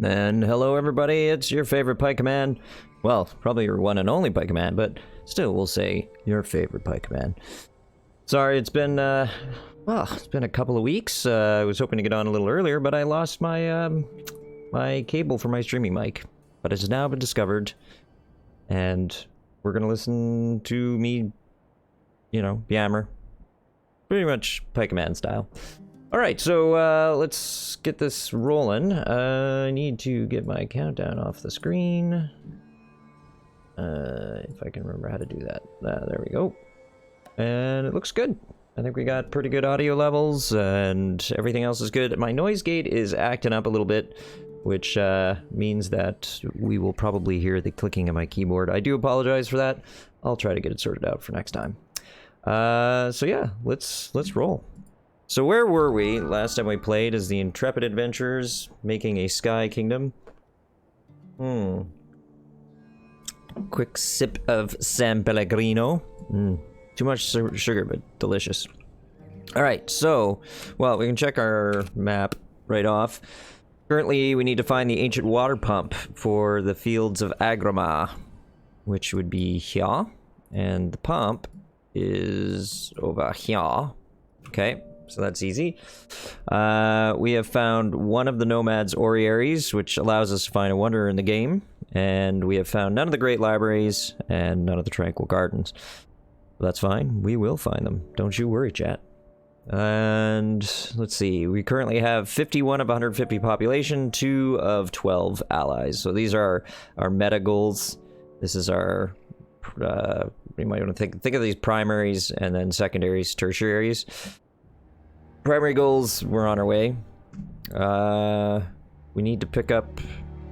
And hello everybody, it's your favorite Pikeman. Well, probably your one and only Pikeman, but still we'll say your favorite Pikeman. Sorry, it's been it's been a couple of weeks. I was hoping to get on a little earlier, but I lost my my cable for my streaming mic. But it has now been discovered, and we're gonna listen to me, you know, yammer. Pretty much Pikeman style. Alright, so let's get this rolling. I need to get my countdown off the screen. If I can remember how to do that. There we go. And it looks good. I think we got pretty good audio levels, and everything else is good. My noise gate is acting up a little bit, which means that we will probably hear the clicking of my keyboard. I do apologize for that. I'll try to get it sorted out for next time. So yeah, let's roll. So where were we last time we played as the intrepid adventurers making a sky kingdom? Quick sip of San Pellegrino. Too much sugar, but delicious. Alright, so, well, we can check our map right off. Currently, we need to find the ancient water pump for the fields of Agrama, which would be here. And the pump is over here. Okay. So that's easy. We have found one of the Nomad's Oriaries, which allows us to find a wonder in the game. And we have found none of the Great Libraries and none of the Tranquil Gardens. That's fine. We will find them. Don't you worry, chat. And let's see. We currently have 51 of 150 population, 2 of 12 allies. So these are our meta goals. This is our... you might want to think of these primaries and then secondaries, tertiaries. Primary goals, we're on our way. We need to pick up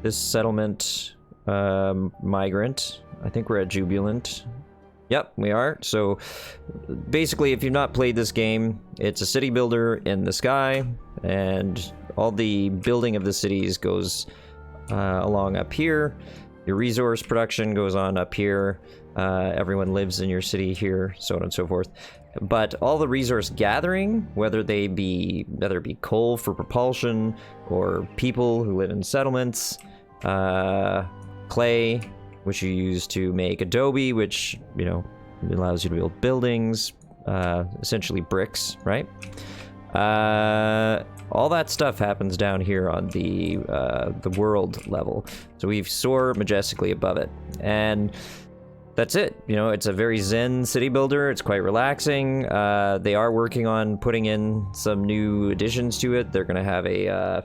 this settlement migrant. I think we're at Jubilant. Yep, we are. So basically, if you've not played this game, it's a city builder in the sky, and all the building of the cities goes along up here. Your resource production goes on up here. Everyone lives in your city here, so on and so forth. But all the resource gathering, whether it be coal for propulsion, or people who live in settlements, clay, which you use to make adobe, which, you know, allows you to build buildings, essentially bricks, right? All that stuff happens down here on the world level. So we soar majestically above it. And that's it. You know, it's a very zen city builder. It's quite relaxing. They are working on putting in some new additions to it. They're going to have a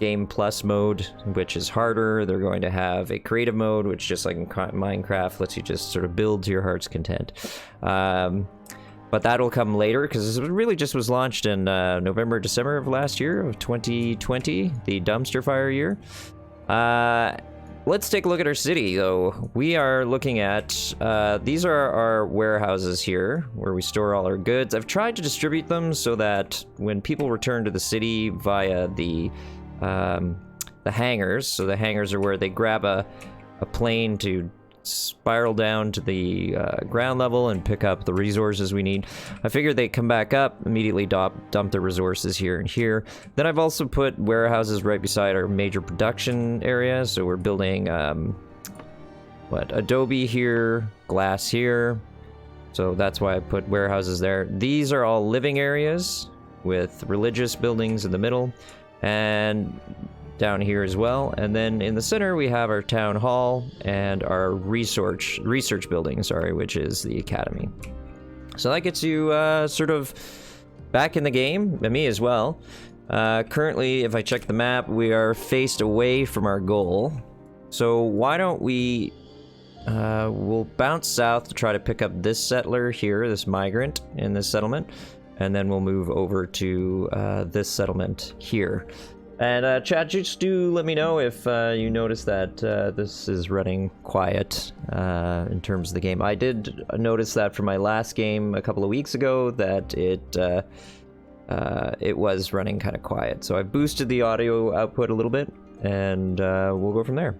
Game Plus mode, which is harder. They're going to have a creative mode, which, just like in Minecraft, lets you just sort of build to your heart's content. But that'll come later, because this really just was launched in November, December of last year, of 2020, the dumpster fire year. Let's take a look at our city, though. We are looking at, these are our warehouses here, where we store all our goods. I've tried to distribute them so that when people return to the city via the hangars, so the hangars are where they grab a plane to spiral down to the ground level and pick up the resources we need. I figured they come back up, immediately dump the resources here and here. Then I've also put warehouses right beside our major production area, so we're building adobe here, glass here, so that's why I put warehouses there. These are all living areas with religious buildings in the middle, and down here as well. And then in the center we have our town hall and our research building, which is the academy. So that gets you sort of back in the game, and me as well. Currently, if I check the map, we are faced away from our goal. So why don't we we'll bounce south to try to pick up this settler here, this migrant in this settlement, and then we'll move over to this settlement here. And chat, just do let me know if you notice that this is running quiet in terms of the game. I did notice that from my last game a couple of weeks ago that it was running kind of quiet. So I boosted the audio output a little bit, and we'll go from there.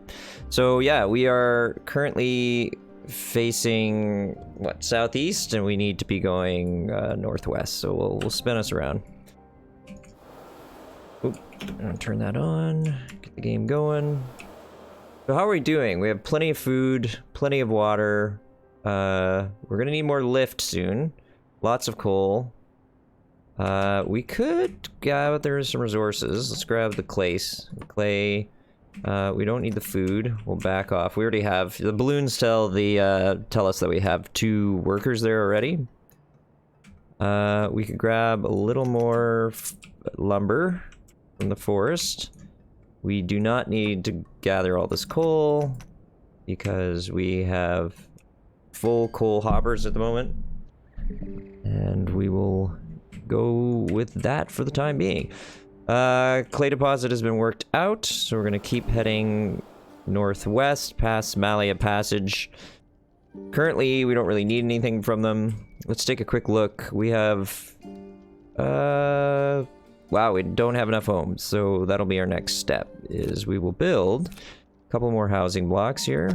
So yeah, we are currently facing southeast, and we need to be going northwest. So we'll spin us around. Oop, I'm gonna turn that on, get the game going. So how are we doing? We have plenty of food, plenty of water. We're gonna need more lift soon. Lots of coal. We could gather some resources. Let's grab the clay. We don't need the food. We'll back off. We already have the balloons. Tell us that we have 2 workers there already. We could grab a little more lumber from the forest. We do not need to gather all this coal because we have full coal hoppers at the moment, and we will go with that for the time being. Clay deposit has been worked out, so we're going to keep heading northwest past Malia Passage. Currently, we don't really need anything from them. Let's take a quick look. We have... wow, we don't have enough homes, so that'll be our next step, is we will build a couple more housing blocks here.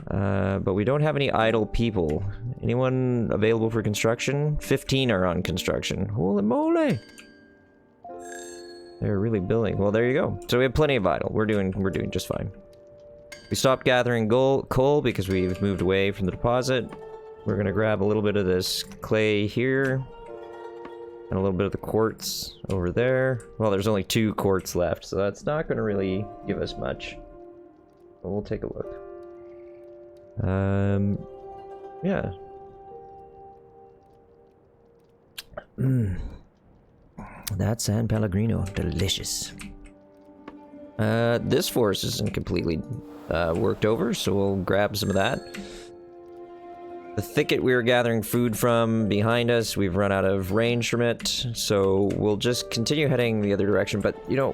But we don't have any idle people. Anyone available for construction? 15 are on construction. Holy moly! They're really building. Well, there you go. So we have plenty of idle. We're doing just fine. We stopped gathering coal because we've moved away from the deposit. We're gonna grab a little bit of this clay here. And a little bit of the quartz over there. Well, there's only 2 quartz left, so that's not gonna really give us much. But we'll take a look. Yeah. That San Pellegrino, delicious. This forest isn't completely worked over, so we'll grab some of that. The thicket we were gathering food from behind us, we've run out of range from it, so we'll just continue heading the other direction. But, you know,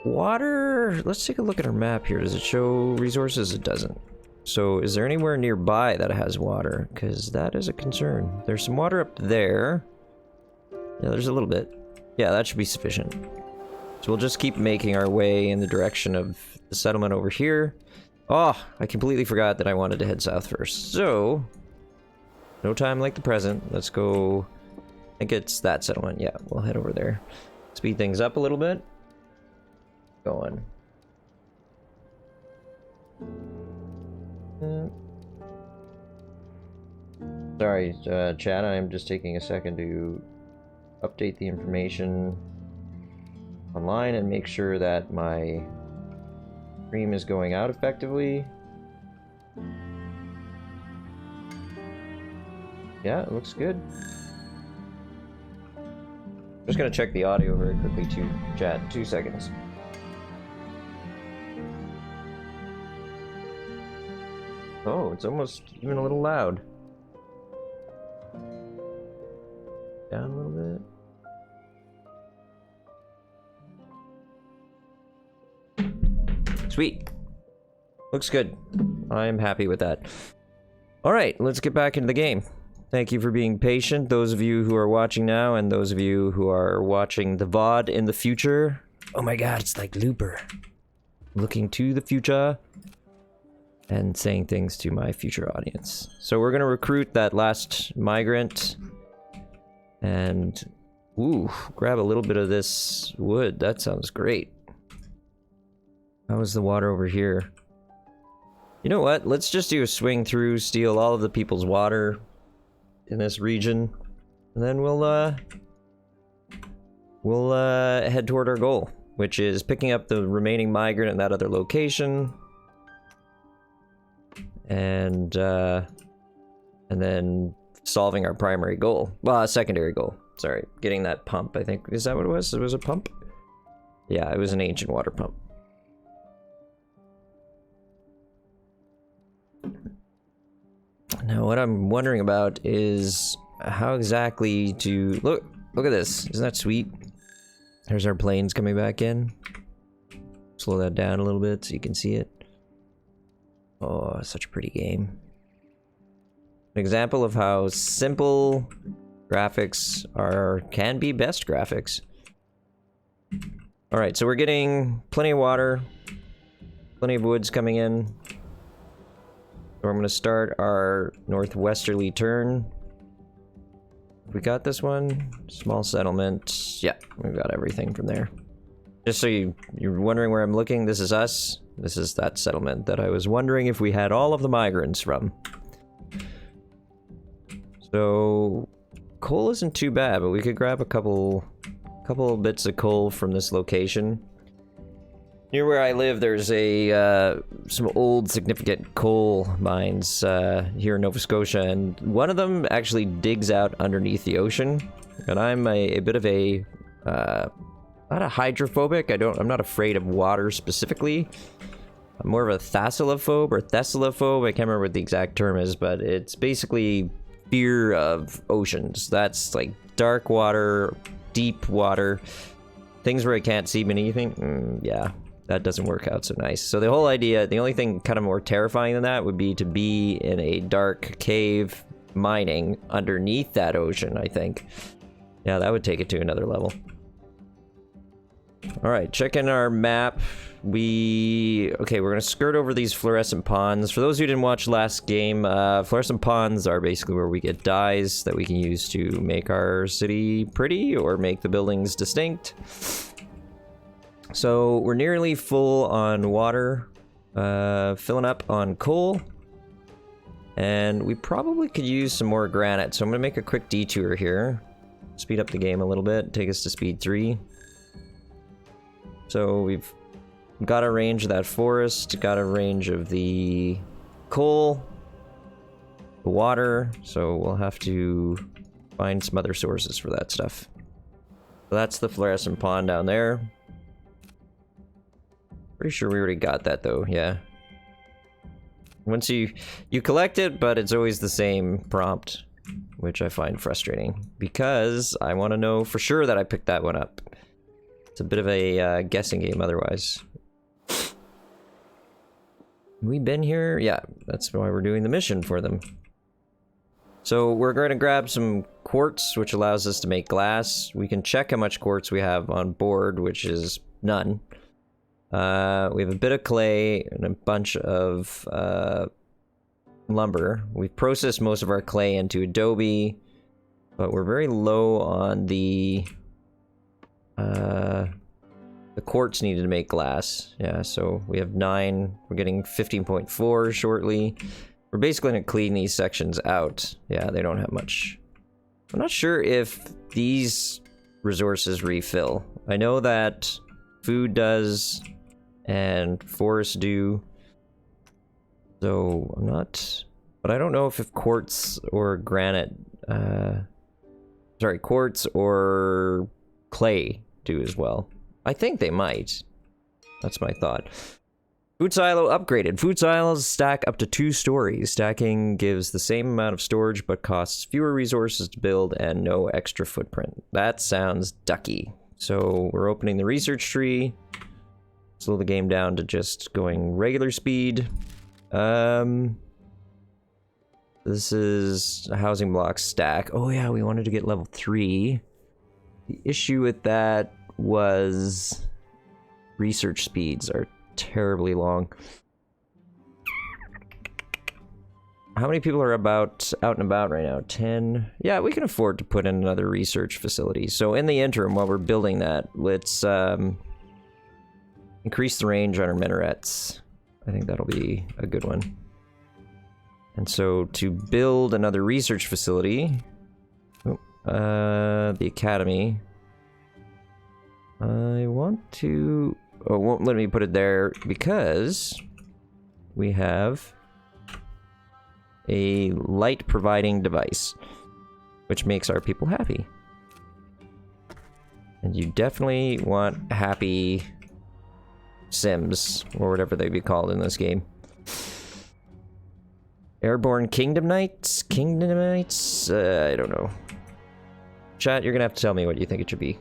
water... Let's take a look at our map here. Does it show resources? It doesn't. So, is there anywhere nearby that has water? Because that is a concern. There's some water up there. Yeah, there's a little bit. Yeah, that should be sufficient. So we'll just keep making our way in the direction of the settlement over here. Oh, I completely forgot that I wanted to head south first. So, no time like the present. Let's go... I think it's that settlement. Yeah, we'll head over there. Speed things up a little bit. Go on. Sorry, chat, I'm just taking a second to update the information online and make sure that my stream is going out effectively. Yeah, it looks good. I'm just gonna check the audio very quickly too, chat. 2 seconds. Oh, it's almost even a little loud. Down a little bit. Sweet. Looks good. I'm happy with that. Alright, let's get back into the game. Thank you for being patient, those of you who are watching now, and those of you who are watching the VOD in the future. Oh my god, it's like Looper. Looking to the future and saying things to my future audience. So we're gonna recruit that last migrant and grab a little bit of this wood. That sounds great. How is the water over here? You know what? Let's just do a swing through, steal all of the people's water in this region, and then we'll head toward our goal, which is picking up the remaining migrant in that other location. And then solving our primary goal. Well, secondary goal. Sorry. Getting that pump, I think. Is that what it was? It was a pump? Yeah, it was an ancient water pump. Now, what I'm wondering about is how exactly to... Look at this. Isn't that sweet? There's our planes coming back in. Slow that down a little bit so you can see it. Oh, such a pretty game. An example of how simple graphics can be best graphics. Alright, so we're getting plenty of water, plenty of woods coming in. So I'm going to start our northwesterly turn. We got this one. Small settlement. Yeah, we've got everything from there. Just so you're wondering where I'm looking, this is us. This is that settlement that I was wondering if we had all of the migrants from. So, coal isn't too bad, but we could grab a couple bits of coal from this location. Near where I live, there's some old significant coal mines here in Nova Scotia, and one of them actually digs out underneath the ocean. And I'm a bit of a not a hydrophobic. I'm not afraid of water specifically. I'm more of a thassilophobe or thessalophobe. I can't remember what the exact term is, but it's basically fear of oceans. That's like dark water, deep water, things where I can't see anything. Yeah. That doesn't work out so nice. So the whole idea, the only thing kind of more terrifying than that would be to be in a dark cave mining underneath that ocean, I think. Yeah, that would take it to another level. Alright, checking our map. Okay, we're gonna skirt over these fluorescent ponds. For those who didn't watch last game, fluorescent ponds are basically where we get dyes that we can use to make our city pretty or make the buildings distinct. So we're nearly full on water, filling up on coal, and we probably could use some more granite. So I'm gonna make a quick detour here, speed up the game a little bit, take us to speed 3. So we've got a range of that forest, got a range of the coal, the water, so we'll have to find some other sources for that stuff. So that's the fluorescent pond down there. Pretty sure we already got that though, yeah. Once you collect it, but it's always the same prompt, which I find frustrating because I want to know for sure that I picked that one up. It's a bit of a guessing game otherwise. We been here? Yeah, that's why we're doing the mission for them. So we're going to grab some quartz, which allows us to make glass. We can check how much quartz we have on board, which is none. We have a bit of clay and a bunch of lumber. We've processed most of our clay into adobe, but we're very low on the quartz needed to make glass. Yeah, so we have 9. We're getting 15.4 shortly. We're basically going to clean these sections out. Yeah, they don't have much. I'm not sure if these resources refill. I know that food does and forests do. So I'm not, but I don't know if quartz or granite, quartz or clay do as well. I think they might. That's my thought. Food silo upgraded. Food silos stack up to 2 stories. Stacking gives the same amount of storage but costs fewer resources to build and no extra footprint. That sounds ducky. So we're opening the research tree. Slow the game down to just going regular speed. This is a housing block stack. Oh yeah, we wanted to get level 3. The issue with that was research speeds are terribly long. How many people are out and about right now? 10? Yeah, we can afford to put in another research facility. So in the interim, while we're building that, let's increase the range on our minarets. I think that'll be a good one. And so to build another research facility, the academy, I want to, oh, it won't let me put it there because we have a light providing device, which makes our people happy. And you definitely want happy Sims, or whatever they be called in this game. Airborne Kingdom Knights? Kingdom Knights? I don't know. Chat, you're gonna have to tell me what you think it should be.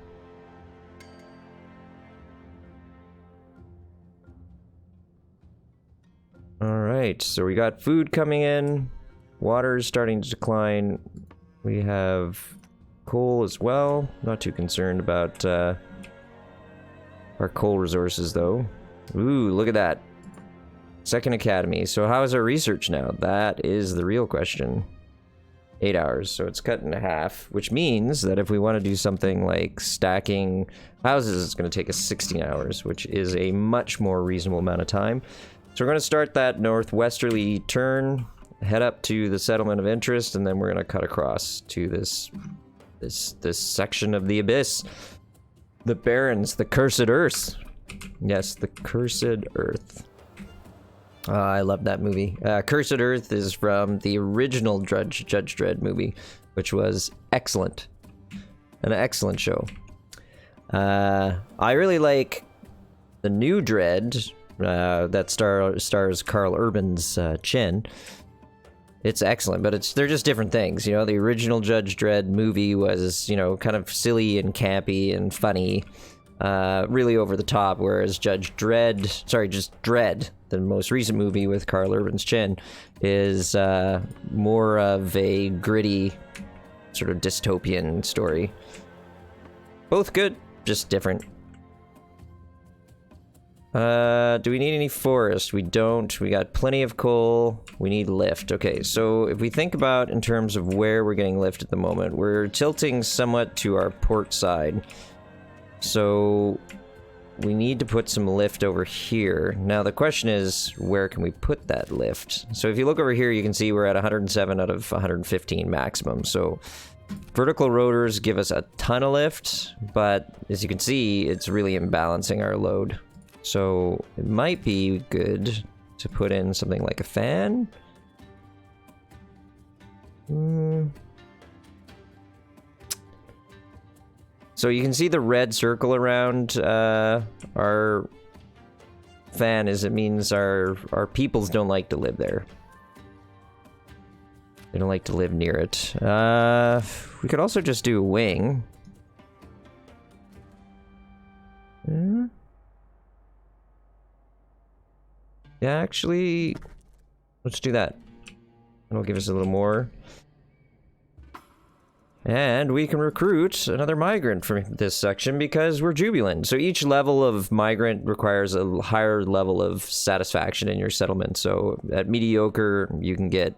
Alright, so we got food coming in. Water is starting to decline. We have coal as well. Not too concerned about our coal resources, though. Ooh, look at that. Second academy. So how is our research now? That is the real question. 8 hours, so it's cut in half, which means that if we want to do something like stacking houses, it's going to take us 16 hours, which is a much more reasonable amount of time. So we're going to start that northwesterly turn, head up to the settlement of interest, and then we're going to cut across to this section of the abyss. The Barrens, the Cursed Earth. Yes, the Cursed Earth. I love that movie. Cursed Earth is from the original Judge Dredd movie, which was excellent. An excellent show. I really like the new Dredd that stars Carl Urban's Chin. It's excellent, but they're just different things. You know, the original Judge Dredd movie was, you know, kind of silly and campy and funny. Really over the top, whereas just Dredd, the most recent movie with Carl Urban's Chin, is more of a gritty, sort of dystopian story. Both good, just different. Do we need any forest? We don't. We got plenty of coal. We need lift. Okay, so if we think about in terms of where we're getting lift at the moment, we're tilting somewhat to our port side. So we need to put some lift over here. Now the question is, where can we put that lift? So if you look over here, you can see we're at 107 out of 115 maximum. So vertical rotors give us a ton of lift, but as you can see, it's really imbalancing our load. So it might be good to put in something like a fan. So you can see the red circle around our fan it means our peoples don't like to live there. They don't like to live near it. We could also just do a wing. Yeah, actually, let's do that. It'll give us a little more. And we can recruit another migrant from this section because we're jubilant. So each level of migrant requires a higher level of satisfaction in your settlement. So at mediocre, you can get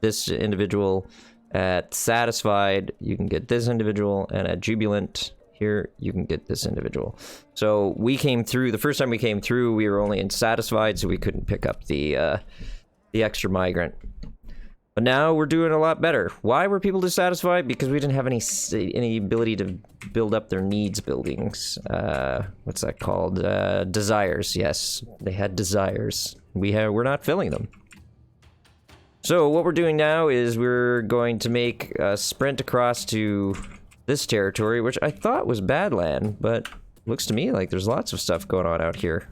this individual. At satisfied, you can get this individual. And at jubilant, here, you can get this individual. So we came through, the first time we came through, we were only in satisfied, so we couldn't pick up the extra migrant. But now we're doing a lot better. Why were people dissatisfied? Because we didn't have any ability to build up their needs buildings. What's that called? Desires. Yes, they had desires. We're not filling them. So what we're doing now is we're going to make a sprint across to this territory, which I thought was Badland, but looks to me like there's lots of stuff going on out here.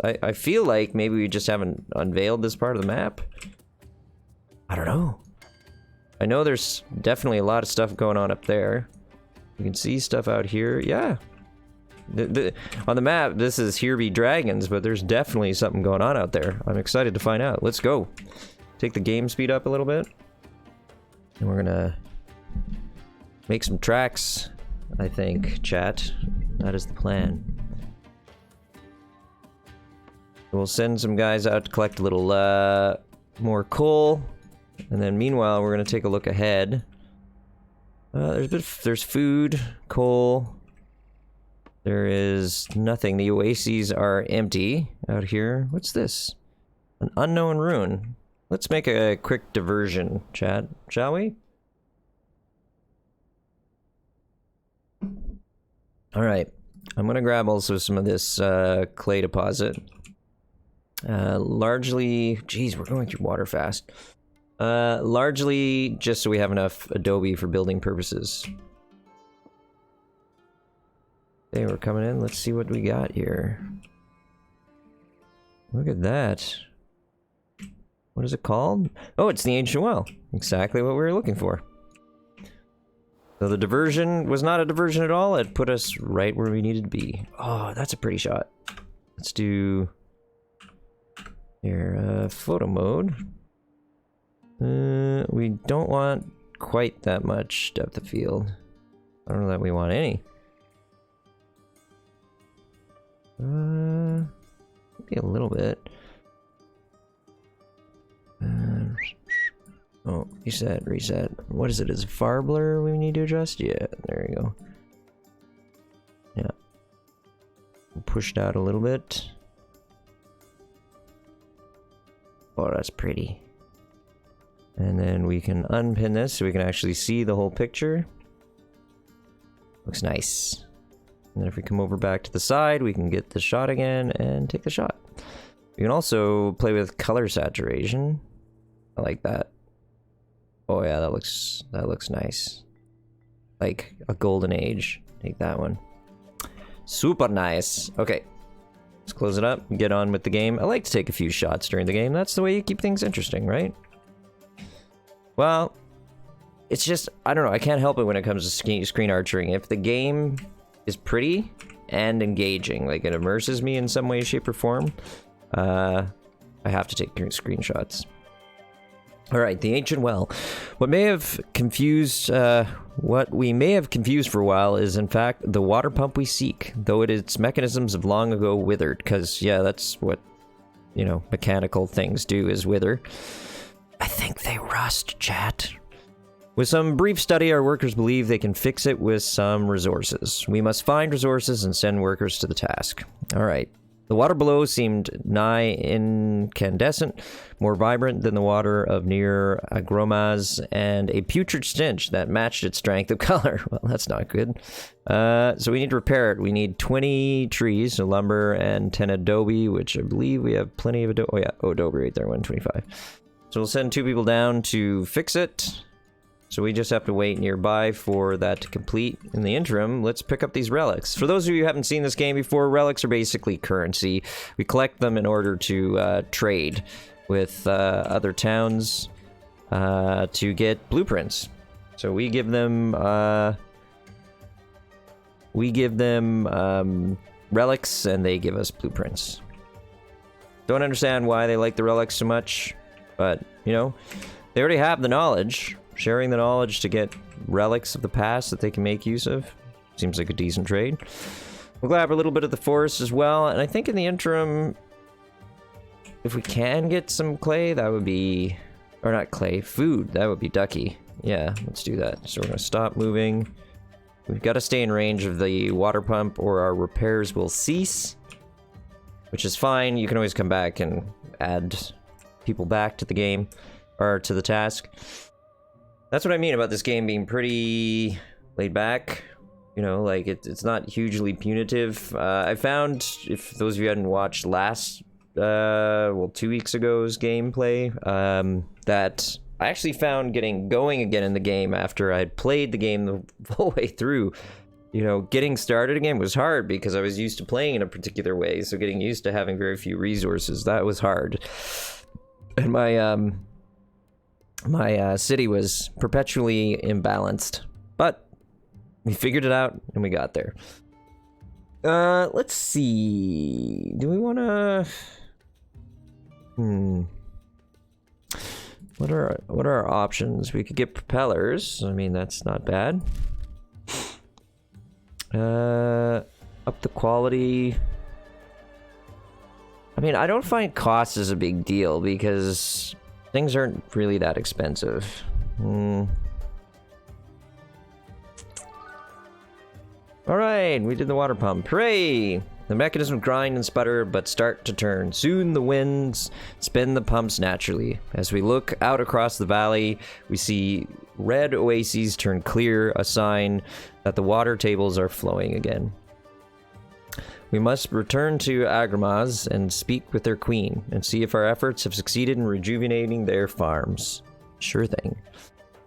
I feel like maybe we just haven't unveiled this part of the map. I don't know. I know there's definitely a lot of stuff going on up there. You can see stuff out here. Yeah. On the map, this is Here Be Dragons, but there's definitely something going on out there. I'm excited to find out. Let's go. Take the game speed up a little bit. And we're gonna make some tracks, I think, chat. That is the plan. We'll send some guys out to collect a little more coal. And then meanwhile, we're going to take a look ahead. There's food, coal. There is nothing. The oases are empty out here. What's this? An unknown rune. Let's make a quick diversion, chat. Shall we? Alright. I'm going to grab also some of this clay deposit. Largely... Geez, we're going through water fast. Largely just so we have enough adobe for building purposes. Okay, we're coming in. Let's see what we got here. Look at that. What is it called? Oh, it's the Ancient Well. Exactly what we were looking for. So the diversion was not a diversion at all. It put us right where we needed to be. Oh, that's a pretty shot. Let's do... Here, photo mode. We don't want quite that much depth of field. I don't know that we want any. Maybe a little bit. Oh, Reset. What is it? Is it far blur we need to adjust? Yeah, there you go. Yeah. Pushed out a little bit. Oh, that's pretty. And then we can unpin this so we can actually see the whole picture. Looks nice. And then if we come over back to the side, we can get the shot again and take the shot. We can also play with color saturation. I like that. Oh yeah, that looks nice. Like a golden age. Take that one. Super nice. Okay. Let's close it up and get on with the game. I like to take a few shots during the game. That's the way you keep things interesting, right? Well, it's just, I don't know, I can't help it when it comes to screen archery. If the game is pretty and engaging, like it immerses me in some way, shape, or form, I have to take screenshots. Alright, the Ancient Well. What we may have confused for a while is in fact the water pump we seek, though its mechanisms have long ago withered, because, yeah, that's what, you know, mechanical things do, is wither. I think they rust, chat. With some brief study, our workers believe they can fix it with some resources. We must find resources and send workers to the task. Alright. The water below seemed nigh incandescent, more vibrant than the water of near Agromas, and a putrid stench that matched its strength of color. Well, that's not good. So we need to repair it. We need 20 trees, so lumber, and 10 adobe, which I believe we have plenty of adobe. Oh yeah, adobe right there, 125. So we'll send 2 people down to fix it. So we just have to wait nearby for that to complete. In the interim, let's pick up these relics. For those of you who haven't seen this game before, relics are basically currency. We collect them in order to trade with other towns to get blueprints. So we give them relics, and they give us blueprints. Don't understand why they like the relics so much, but, you know, they already have the knowledge. Sharing the knowledge to get relics of the past that they can make use of seems like a decent trade. We'll grab a little bit of the forest as well, and I think in the interim, if we can get some clay, that would be... or not clay, food. That would be ducky. Yeah, let's do that. So we're going to stop moving. We've got to stay in range of the water pump or our repairs will cease, which is fine. You can always come back and add people back to the game, or to the task. That's what I mean about this game being pretty laid back. You know, like, it's not hugely punitive. I found, if those of you hadn't watched last, 2 weeks ago's gameplay, that I actually found getting going again in the game after I'd played the game the whole way through. You know, getting started again was hard because I was used to playing in a particular way, so getting used to having very few resources, that was hard. And my city was perpetually imbalanced, but we figured it out and we got there. Let's see. Do we want to? What are our options? We could get propellers. I mean, that's not bad. Up the quality. I mean, I don't find cost as a big deal because things aren't really that expensive. Alright, we did the water pump. Hooray! The mechanism grind and sputter, but start to turn. Soon the winds spin the pumps naturally. As we look out across the valley, we see red oases turn clear, a sign that the water tables are flowing again. We must return to Agromas and speak with their queen, and see if our efforts have succeeded in rejuvenating their farms. Sure thing.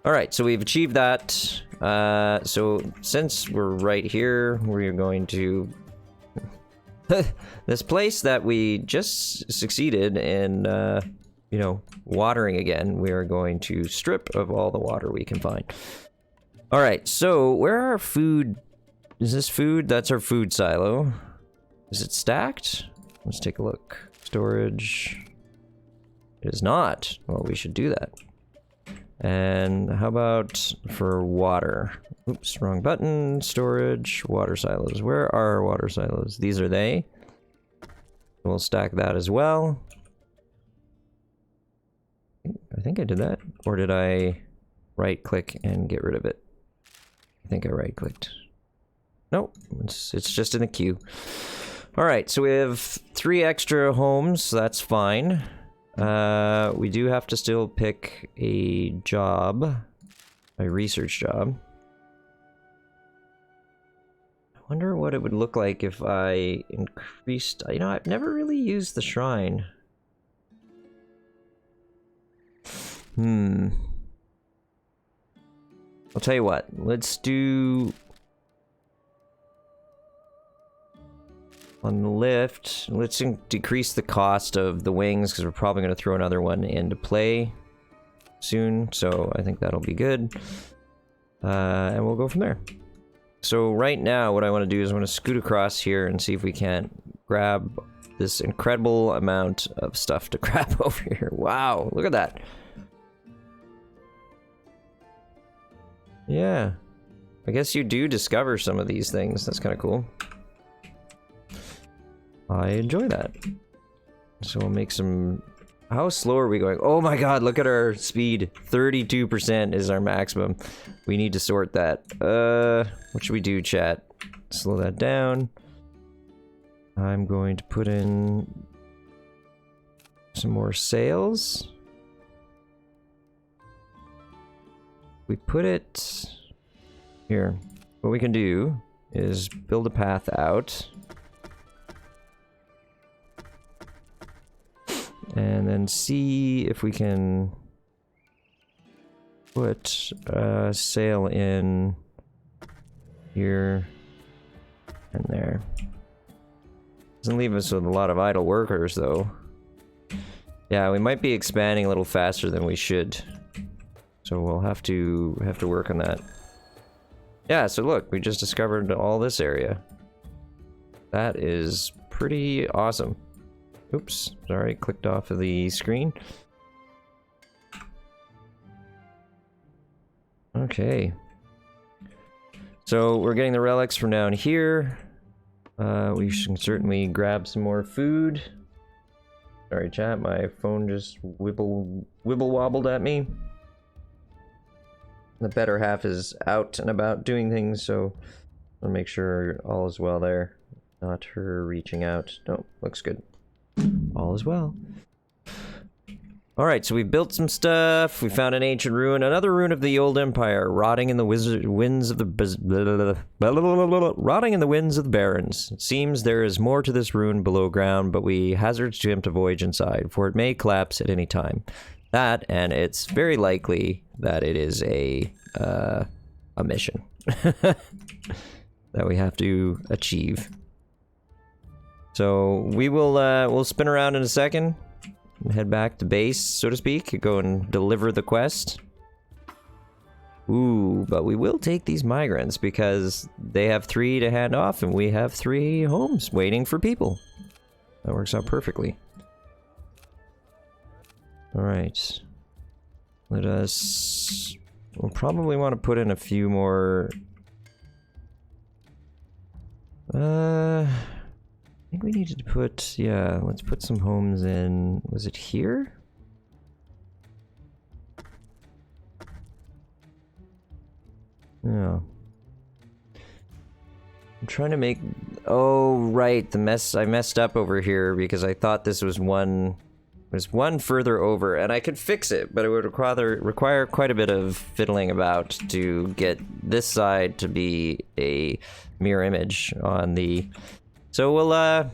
Alright, so we've achieved that. So since we're right here, we're going to... this place that we just succeeded in, you know, watering again, we are going to strip of all the water we can find. Alright, so where are our food... Is this food? That's our food silo. Is it stacked? Let's take a look. Storage. It is not. Well, we should do that. And how about for water? Oops, wrong button. Storage, water silos. Where are our water silos? These are they. We'll stack that as well. I think I did that. Or did I... right click and get rid of it. I think I right clicked. Nope, it's just in the queue. Alright, so we have 3 extra homes, so that's fine. We do have to still pick a job, a research job. I wonder what it would look like if I increased... You know, I've never really used the shrine. I'll tell you what, let's do... On the lift, let's decrease the cost of the wings, because we're probably going to throw another one into play soon, so I think that'll be good. And we'll go from there. So right now, what I want to do is I want to scoot across here and see if we can't grab this incredible amount of stuff to grab over here. Wow, look at that. Yeah. I guess you do discover some of these things. That's kind of cool. I enjoy that. So we'll make some... How slow are we going? Oh my god, look at our speed. 32% is our maximum. We need to sort that. What should we do, chat? Slow that down. I'm going to put in some more sails. We put it here. What we can do is build a path out. And then see if we can put a sail in here and there. Doesn't leave us with a lot of idle workers, though. Yeah, we might be expanding a little faster than we should. So we'll have to work on that. Yeah, so look, we just discovered all this area. That is pretty awesome. Oops, sorry, clicked off of the screen. Okay. So we're getting the relics from down here. We can certainly grab some more food. Sorry, chat, my phone just wibble wobbled at me. The better half is out and about doing things, so I'll make sure all is well there. Not her reaching out. No, looks good. All is well. Alright, so we built some stuff. We found an ancient ruin. Another ruin of the old empire, rotting in the winds of the barrens. It seems there is more to this ruin below ground, but we hazard to attempt a voyage inside, for it may collapse at any time. That, and it's very likely that it is a mission that we have to achieve. So we will we'll spin around in a second and head back to base, so to speak, go and deliver the quest. Ooh, but we will take these migrants because they have 3 to hand off and we have 3 homes waiting for people. That works out perfectly. Alright. Let us... We'll probably want to put in a few more... I think we needed to put... Yeah, let's put some homes in... Was it here? No. I'm trying to make... Oh, right. I messed up over here because I thought this was one... There's one further over, and I could fix it, but it would require quite a bit of fiddling about to get this side to be a mirror image on the... So we'll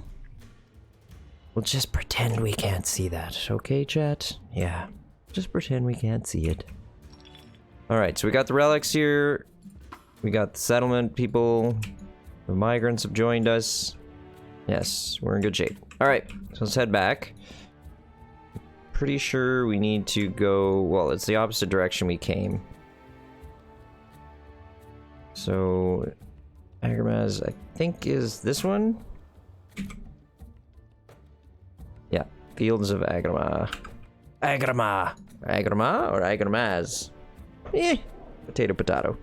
just pretend we can't see that, okay, chat? Yeah, just pretend we can't see it. Alright, so we got the relics here. We got the settlement people. The migrants have joined us. Yes, we're in good shape. Alright, so let's head back. Pretty sure we need to go... Well, it's the opposite direction we came. So... Agramaz, I think, is this one? Yeah, Fields of Agrama. Agrama! Agrama or Agramaz? Eh, potato, potato.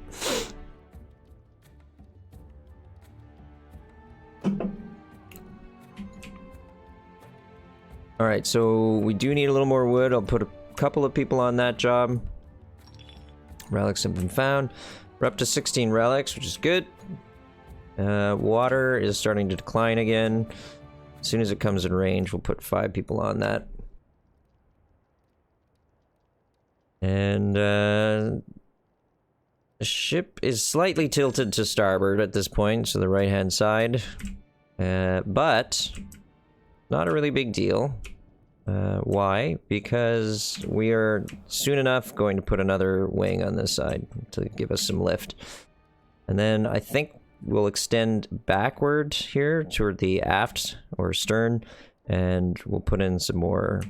Alright, so we do need a little more wood. I'll put a couple of people on that job. Relics have been found. We're up to 16 relics, which is good. Water is starting to decline again. As soon as it comes in range, we'll put 5 people on that. And the ship is slightly tilted to starboard at this point, so the right-hand side. But not a really big deal. Why? Because we are soon enough going to put another wing on this side to give us some lift. And then I think we'll extend backward here toward the aft or stern, and we'll put in some more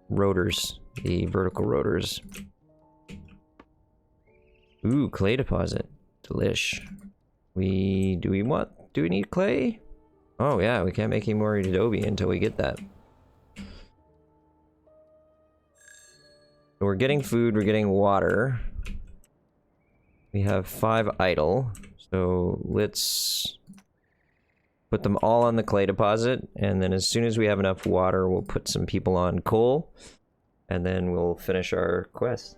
rotors, the vertical rotors. Ooh, clay deposit. Delish. Do we need clay? Oh yeah, we can't make any more adobe until we get that. So we're getting food, we're getting water. We have 5 idle, so let's put them all on the clay deposit, and then as soon as we have enough water, we'll put some people on coal, and then we'll finish our quest.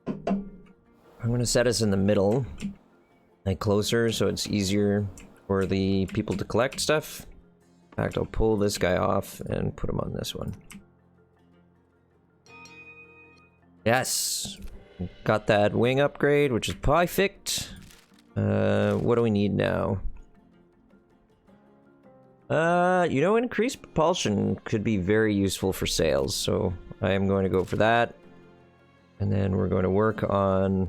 I'm gonna set us in the middle, like closer, so it's easier for the people to collect stuff. In fact, I'll pull this guy off and put him on this one. Yes! Got that wing upgrade, which is perfect. What do we need now? You know, increased propulsion could be very useful for sails, so I am going to go for that. And then we're going to work on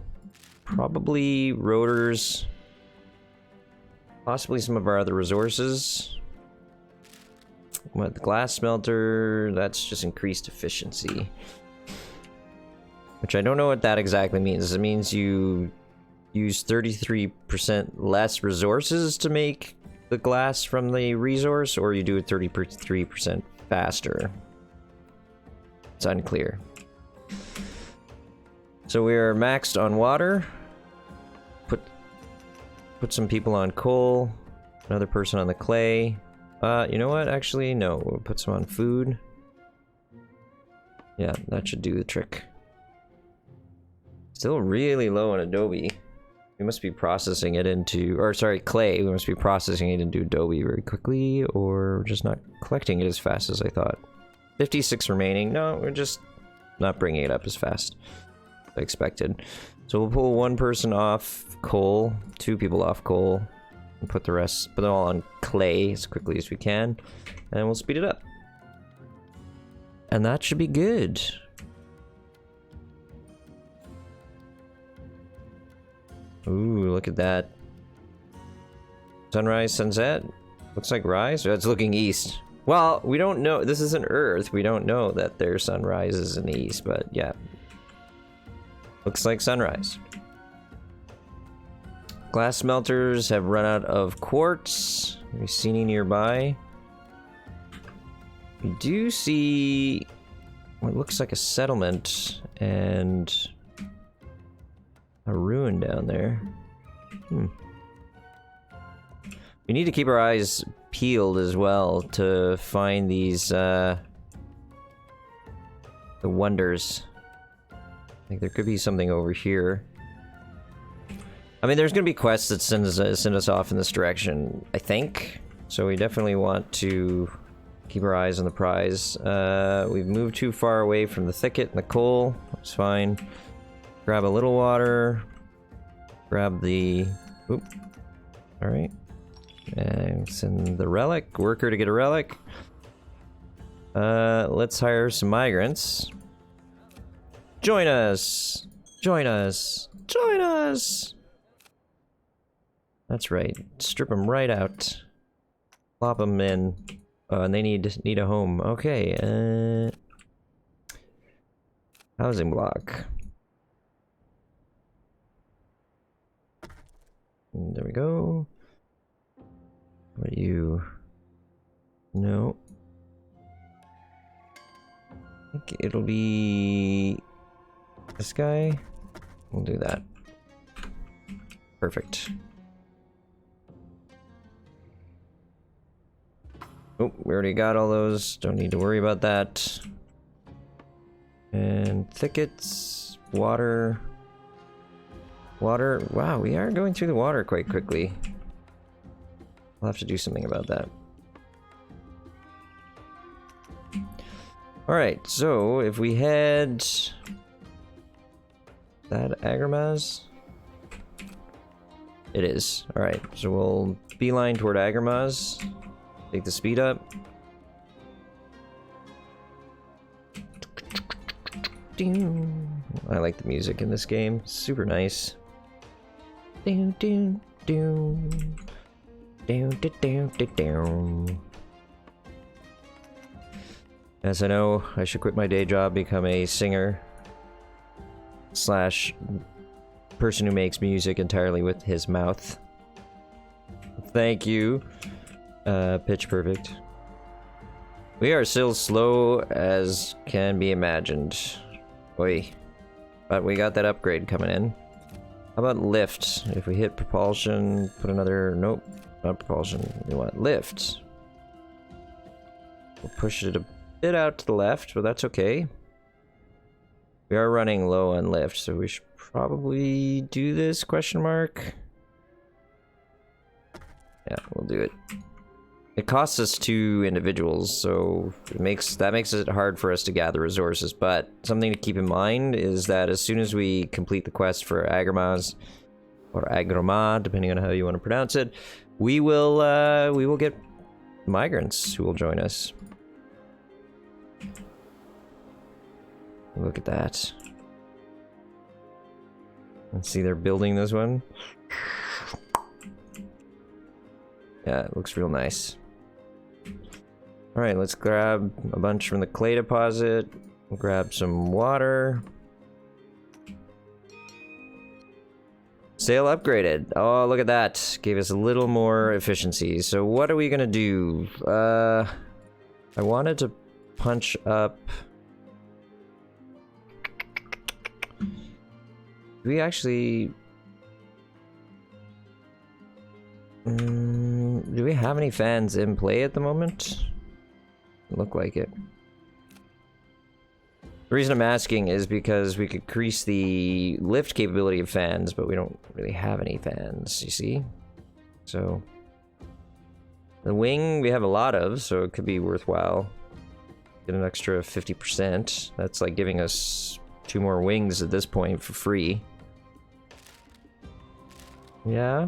probably rotors, possibly some of our other resources. What, the glass smelter, that's just increased efficiency. Which I don't know what that exactly means. It means you use 33% less resources to make the glass from the resource, or you do it 33% faster. It's unclear. So we are maxed on water. Put some people on coal. Another person on the clay. You know what? Actually, no. We'll put some on food. Yeah, that should do the trick. Still really low on adobe. We must be processing it into, or sorry, clay. We must be processing it into adobe very quickly, or just not collecting it as fast as I thought. 56 remaining. No, we're just not bringing it up as fast as I expected. So we'll pull 1 person off coal, 2 people off coal, and put them all on clay as quickly as we can, and we'll speed it up. And that should be good. Ooh, look at that. Sunrise, sunset. Looks like rise. It's looking east. Well, we don't know. This isn't Earth. We don't know that there's sunrises in the east, but yeah. Looks like sunrise. Glass smelters have run out of quartz. We see any nearby? We do see what looks like a settlement and a ruin down there. We need to keep our eyes peeled as well to find these the wonders. I think there could be something over here. I mean, there's gonna be quests that send us off in this direction, I think. So we definitely want to keep our eyes on the prize. We've moved too far away from the thicket and the coal. That's fine. Grab a little water. Grab the... Oop. Alright. And send the relic. Worker to get a relic. Let's hire some migrants. Join us! Join us! Join us! That's right. Strip them right out. Plop them in. And they need a home. Okay, housing block. There we go. What are you? No. I think it'll be this guy. We'll do that. Perfect. Oh, we already got all those. Don't need to worry about that. And thickets, water. Water. Wow, we are going through the water quite quickly. I'll have to do something about that. Alright, so if we had that Agramaz? It is. Alright, so we'll beeline toward Agramaz. Take the speed up. I like the music in this game. Super nice. As I know, I should quit my day job, become a singer slash person who makes music entirely with his mouth. Thank you. Pitch perfect. We are still slow as can be imagined. Oi. But we got that upgrade coming in. How about lift? If we hit propulsion, put another... Nope, not propulsion. We want lift. We'll push it a bit out to the left, but that's okay. We are running low on lift, so we should probably do this, question mark. Yeah, we'll do it. It costs us 2 individuals, so that makes it hard for us to gather resources, but something to keep in mind is that as soon as we complete the quest for Agramaz, or Agrama, depending on how you want to pronounce it, we will get migrants who will join us. Look at that. Let's see, they're building this one. Yeah, it looks real nice. Alright, let's grab a bunch from the clay deposit. We'll grab some water. Sail upgraded. Oh, look at that. Gave us a little more efficiency. So what are we gonna do? I wanted to punch up... Do we actually... do we have any fans in play at the moment? Look like it. The reason I'm asking is because we could increase the lift capability of fans, but we don't really have any fans, you see? So... The wing we have a lot of, so it could be worthwhile. Get an extra 50%. That's like giving us 2 more wings at this point for free. Yeah?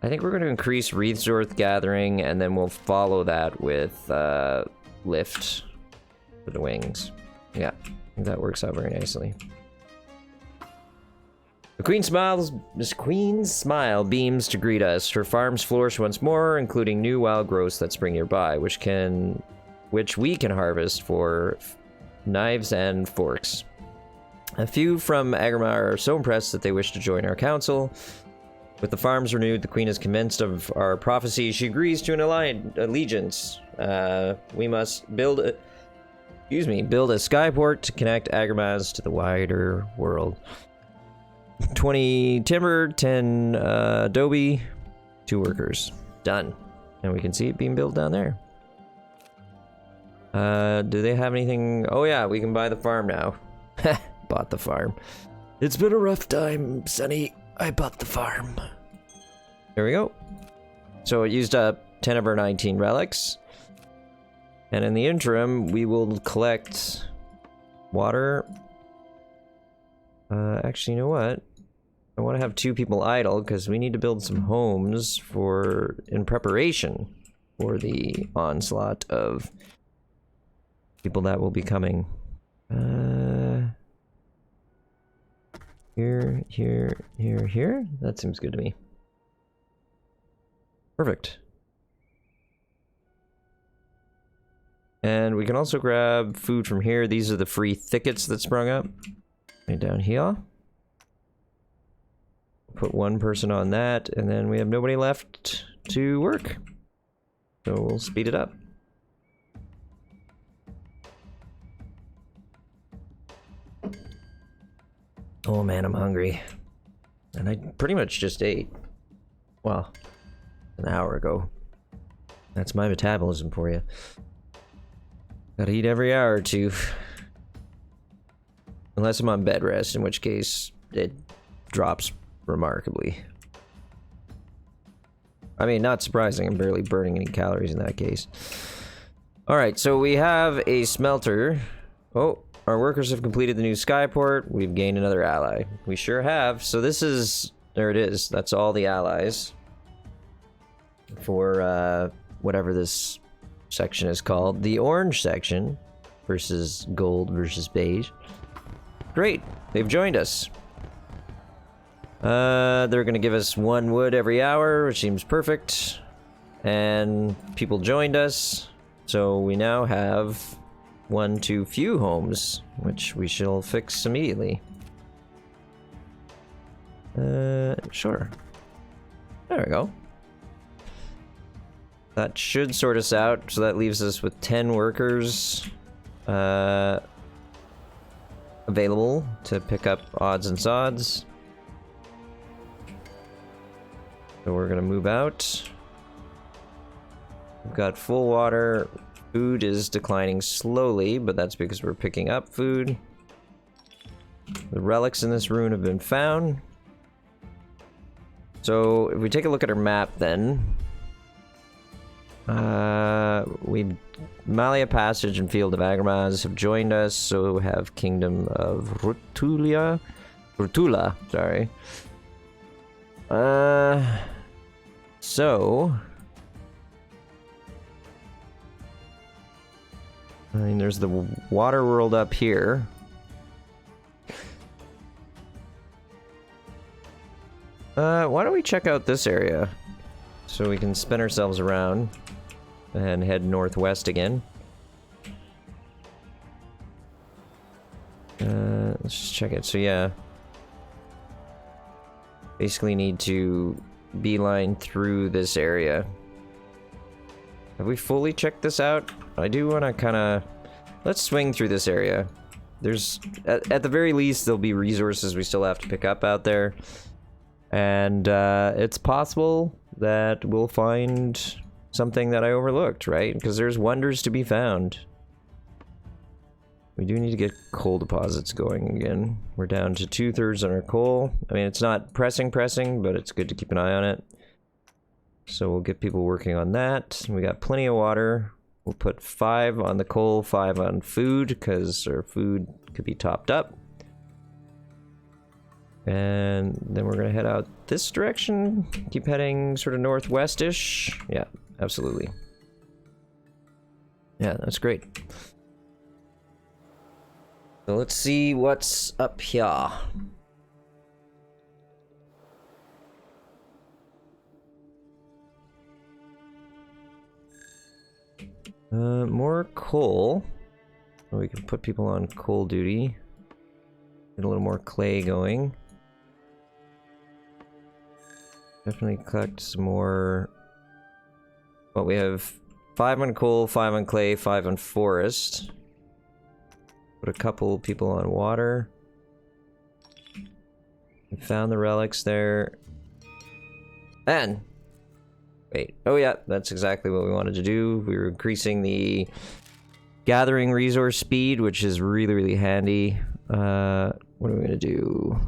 I think we're going to increase resource gathering, and then we'll follow that with lift for the wings. Yeah, I think that works out very nicely. The Queen's smile beams to greet us. Her farms flourish once more, including new wild growths that spring nearby, which we can harvest for knives and forks. A few from Agrama are so impressed that they wish to join our council. With the farms renewed, the queen is convinced of our prophecy. She agrees to an allegiance. We must build a skyport to connect Agramaz to the wider world. 20 timber, 10 adobe, 2 workers. Done. And we can see it being built down there. Do they have anything? Oh yeah, we can buy the farm now. Bought the farm. It's been a rough time, Sonny. I bought the farm. There we go. So it used up 10 of our 19 relics. And in the interim, we will collect water. Actually, you know what? I want to have 2 people idle because we need to build some homes in preparation for the onslaught of people that will be coming. Here. That seems good to me. Perfect. And we can also grab food from here. These are the free thickets that sprung up. Right down here. Put 1 person on that, and then we have nobody left to work. So we'll speed it up. Oh man, I'm hungry. And I pretty much just ate. Well, an hour ago. That's my metabolism for you. Gotta eat every hour or two. Unless I'm on bed rest, in which case it drops remarkably. I mean, not surprising, I'm barely burning any calories in that case. Alright, so we have a smelter. Oh, our workers have completed the new skyport. We've gained another ally. We sure have. So this is... There it is. That's all the allies. For, whatever this section is called. The orange section. Versus gold versus beige. Great. They've joined us. They're gonna give us 1 wood every hour, which seems perfect. And people joined us. So we now have 1 too few homes, which we shall fix immediately. Sure. There we go. That should sort us out, so that leaves us with 10 workers available to pick up odds and sods. So we're gonna move out. We've got full water. Food is declining slowly, but that's because we're picking up food. The relics in this ruin have been found. So if we take a look at our map then, Malia Passage and Field of Agramaz have joined us, so have Kingdom of Rutula, sorry. So I mean, there's the water world up here. Why don't we check out this area so we can spin ourselves around and head northwest again. Let's just check it. So yeah, basically need to beeline through this area. Have we fully checked this out? I do want to kind of... Let's swing through this area. There's... At the very least, there'll be resources we still have to pick up out there. And it's possible that we'll find something that I overlooked, right? Because there's wonders to be found. We do need to get coal deposits going again. We're down to 2/3 on our coal. I mean, it's not pressing, but it's good to keep an eye on it. So we'll get people working on that. We got plenty of water. We'll put 5 on the coal, 5 on food, because our food could be topped up. And then we're gonna head out this direction. Keep heading sort of northwest-ish. Yeah, absolutely. Yeah, that's great. So let's see what's up here. More coal. So we can put people on coal duty. Get a little more clay going. Definitely collect some more. Well, we have 5 on coal, 5 on clay, 5 on forest. Put a couple people on water. We found the relics there. And wait, oh yeah, that's exactly what we wanted to do. We were increasing the gathering resource speed, which is really, really handy. What are we gonna do?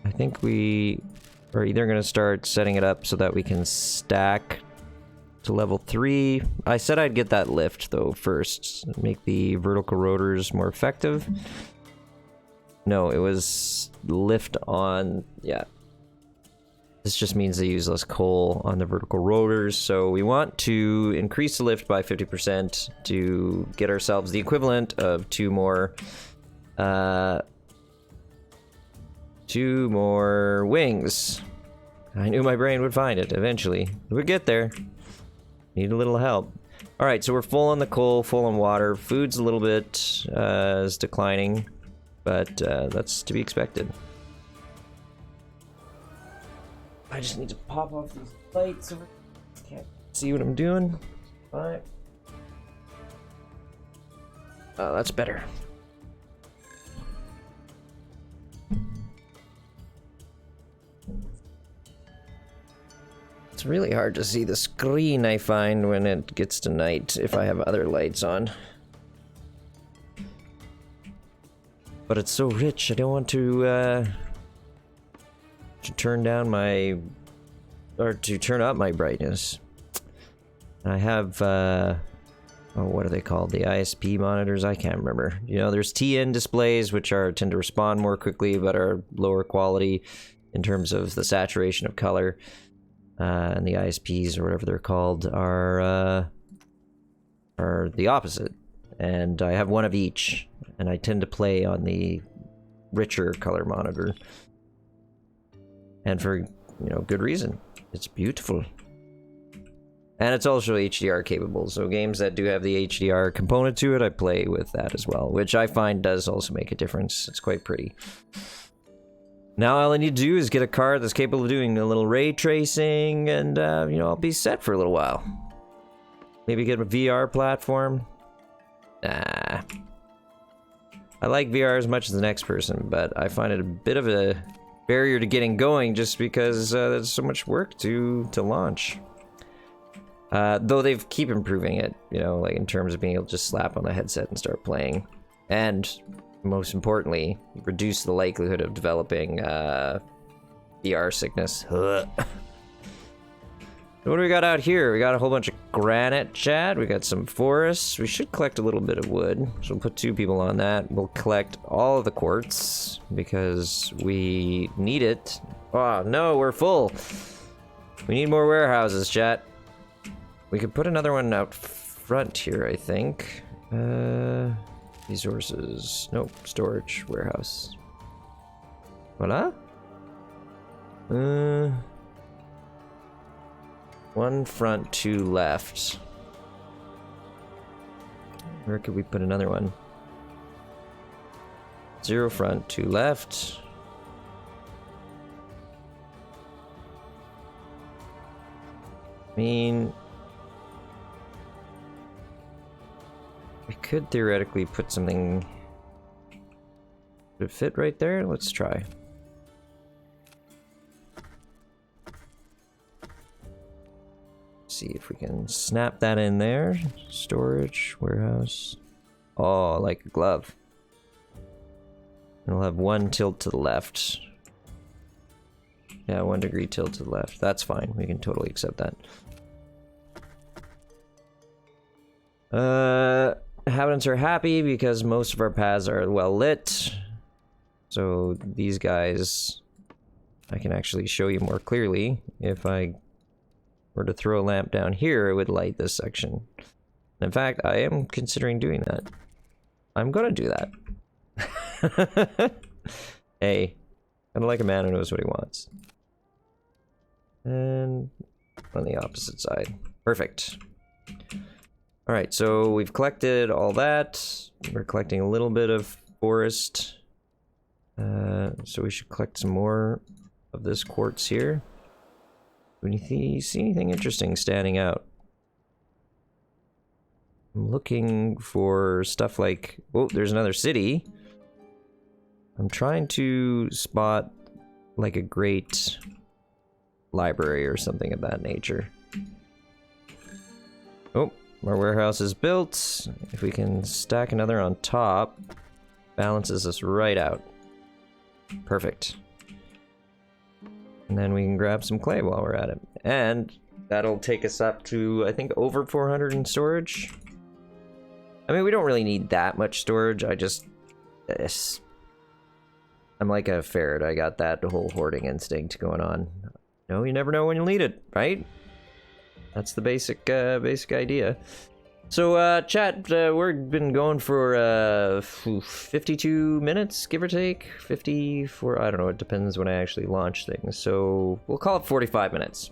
I think we are either gonna start setting it up so that we can stack to level 3. I said I'd get that lift though first, make the vertical rotors more effective. No, it was lift on, yeah. This just means they use less coal on the vertical rotors, so we want to increase the lift by 50% to get ourselves the equivalent of 2 more wings. I knew my brain would find it eventually. We'll get there. Need a little help. Alright, so we're full on the coal, full on water. Food's a little bit is declining, but that's to be expected. I just need to pop off these lights so I can't see what I'm doing. Alright. Oh, that's better. It's really hard to see the screen, I find, when it gets to night, if I have other lights on. But it's so rich, I don't want to turn down my... or to turn up my brightness. I have, oh, what are they called? The ISP monitors? I can't remember. You know, there's TN displays, which tend to respond more quickly, but are lower quality in terms of the saturation of color. And the ISPs, or whatever they're called, are the opposite. And I have one of each, and I tend to play on the richer color monitor. And for, you know, good reason. It's beautiful. And it's also HDR capable, so games that do have the HDR component to it, I play with that as well, which I find does also make a difference. It's quite pretty. Now all I need to do is get a card that's capable of doing a little ray tracing, and, you know, I'll be set for a little while. Maybe get a VR platform? Nah. I like VR as much as the next person, but I find it a bit of a barrier to getting going just because there's so much work to launch. Though they keep improving it, you know, like in terms of being able to just slap on the headset and start playing. And most importantly, reduce the likelihood of developing VR sickness. What do we got out here? We got a whole bunch of granite, chat. We got some forests. We should collect a little bit of wood. So we'll put 2 people on that. We'll collect all of the quartz because we need it. Oh, no, we're full. We need more warehouses, chat. We could put another one out front here, I think. Resources. Nope. Storage. Warehouse. Voila. 1 front, 2 left. Where could we put another one? 0 front, 2 left. I mean... we could theoretically put something... would it fit right there? Let's try. See if we can snap that in there. Storage, warehouse. Oh, like a glove. And we'll have 1 tilt to the left. Yeah, 1 degree tilt to the left. That's fine. We can totally accept that. Inhabitants are happy because most of our paths are well lit. So these guys, I can actually show you more clearly. If I were to throw a lamp down here, it would light this section. In fact, I am considering doing that. I'm gonna do that. Hey, kind of like a man who knows what he wants. And on the opposite side. Perfect. Alright, so we've collected all that. We're collecting a little bit of forest. So we should collect some more of this quartz here. When you see anything interesting standing out? I'm looking for stuff like... oh, there's another city. I'm trying to spot like a great library or something of that nature. Oh, our warehouse is built. If we can stack another on top, balances us right out. Perfect. And then we can grab some clay while we're at it. And that'll take us up to, I think, over 400 in storage. I mean, we don't really need that much storage. I just... I'm like a ferret. I got that whole hoarding instinct going on. No, you never know when you'll need it, right? That's the basic idea. So, chat, we've been going for 52 minutes, give or take. 54, I don't know, it depends when I actually launch things. So, we'll call it 45 minutes.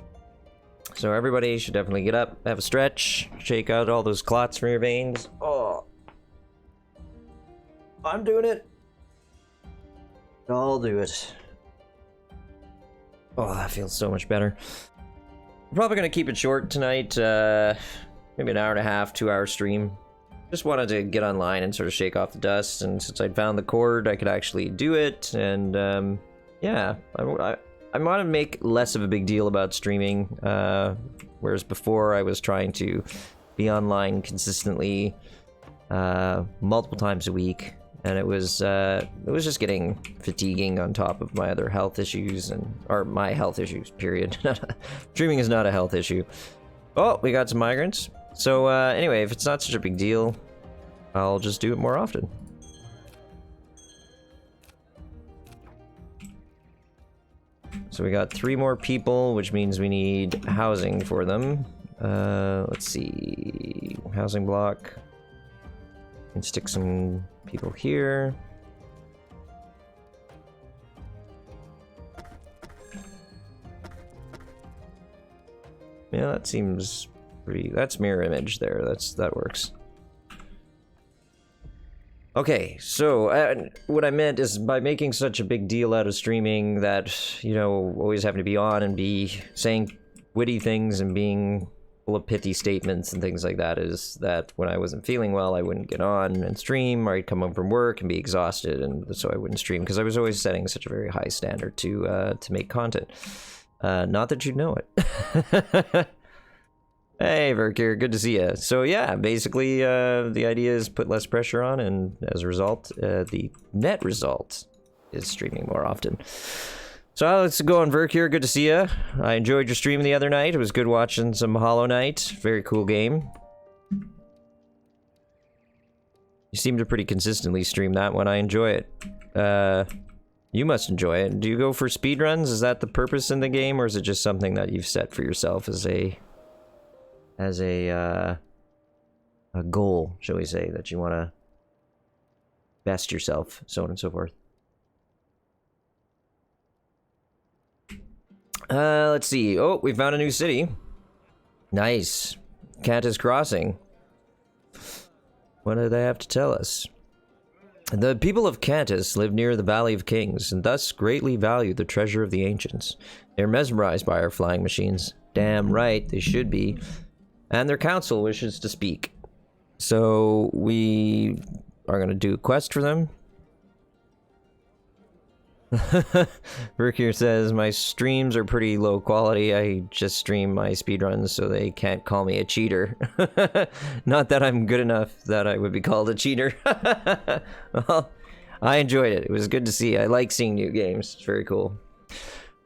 So everybody should definitely get up, have a stretch, shake out all those clots from your veins. Oh, I'm doing it. I'll do it. Oh, that feels so much better. I'm probably gonna keep it short tonight. Maybe an hour and a half, 2-hour stream. Just wanted to get online and sort of shake off the dust, and since I'd found the cord, I could actually do it. And yeah, I want to make less of a big deal about streaming, whereas before I was trying to be online consistently, multiple times a week, and it was just getting fatiguing on top of my other health issues or my health issues, period. Streaming is not a health issue. Oh, we got some migrants. So anyway, if it's not such a big deal, I'll just do it more often. So we got 3 more people, which means we need housing for them. Let's see, housing block. And stick some people here. Yeah, that seems pretty. That's mirror image there. That works. Okay, so what I meant is by making such a big deal out of streaming that, you know, always having to be on and be saying witty things and being full of pithy statements and things like that, is that when I wasn't feeling well, I wouldn't get on and stream, or I'd come home from work and be exhausted, and so I wouldn't stream because I was always setting such a very high standard to make content. Not that you'd know it. Hey, Verkir, good to see you. So yeah, basically, the idea is put less pressure on, and as a result, the net result is streaming more often. So let's go on, Verkir, good to see you. I enjoyed your stream the other night. It was good watching some Hollow Knight. Very cool game. You seem to pretty consistently stream that one. I enjoy it. You must enjoy it. Do you go for speedruns? Is that the purpose in the game, or is it just something that you've set for yourself as a goal, shall we say, that you want to best yourself, so on and so forth? Let's see. Oh, we found a new city. Nice. Cantus Crossing. What do they have to tell us? The people of Cantus live near the Valley of Kings, and thus greatly value the treasure of the ancients. They're mesmerized by our flying machines. Damn right, they should be. And their council wishes to speak. So we are going to do a quest for them. Verkir says, my streams are pretty low quality. I just stream my speedruns so they can't call me a cheater. Not that I'm good enough that I would be called a cheater. Well, I enjoyed it. It was good to see. I like seeing new games. It's very cool.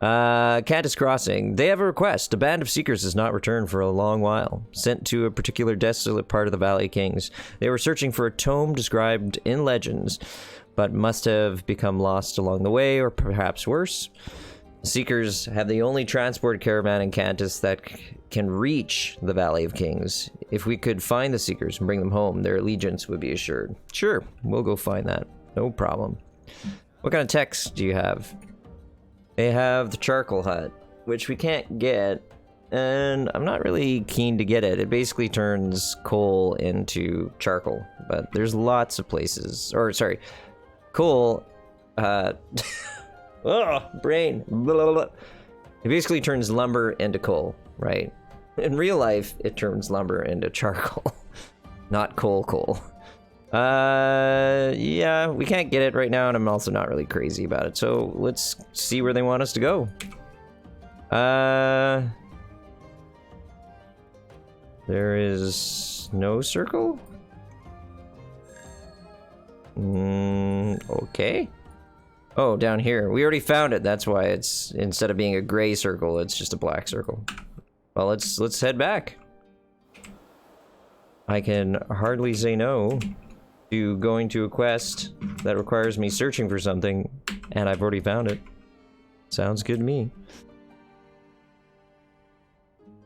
Cantus Crossing. They have a request. A band of seekers has not returned for a long while. Sent to a particular desolate part of the Valley Kings. They were searching for a tome described in legends, but must have become lost along the way, or perhaps worse. The seekers have the only transport caravan in Cantus that can reach the Valley of Kings. If we could find the seekers and bring them home, their allegiance would be assured. Sure, we'll go find that. No problem. What kind of text do you have? They have the charcoal hut, which we can't get, and I'm not really keen to get it. It basically turns coal into charcoal, but there's lots of places, or sorry, coal, oh, brain, blah, blah, blah. It basically turns lumber into coal, right? In real life, it turns lumber into charcoal, not coal. Yeah, we can't get it right now, and I'm also not really crazy about it, so let's see where they want us to go. There is no circle? Okay. Oh, down here. We already found it, that's why it's, instead of being a gray circle, it's just a black circle. Well, let's head back. I can hardly say no to going to a quest that requires me searching for something, and I've already found it. Sounds good to me.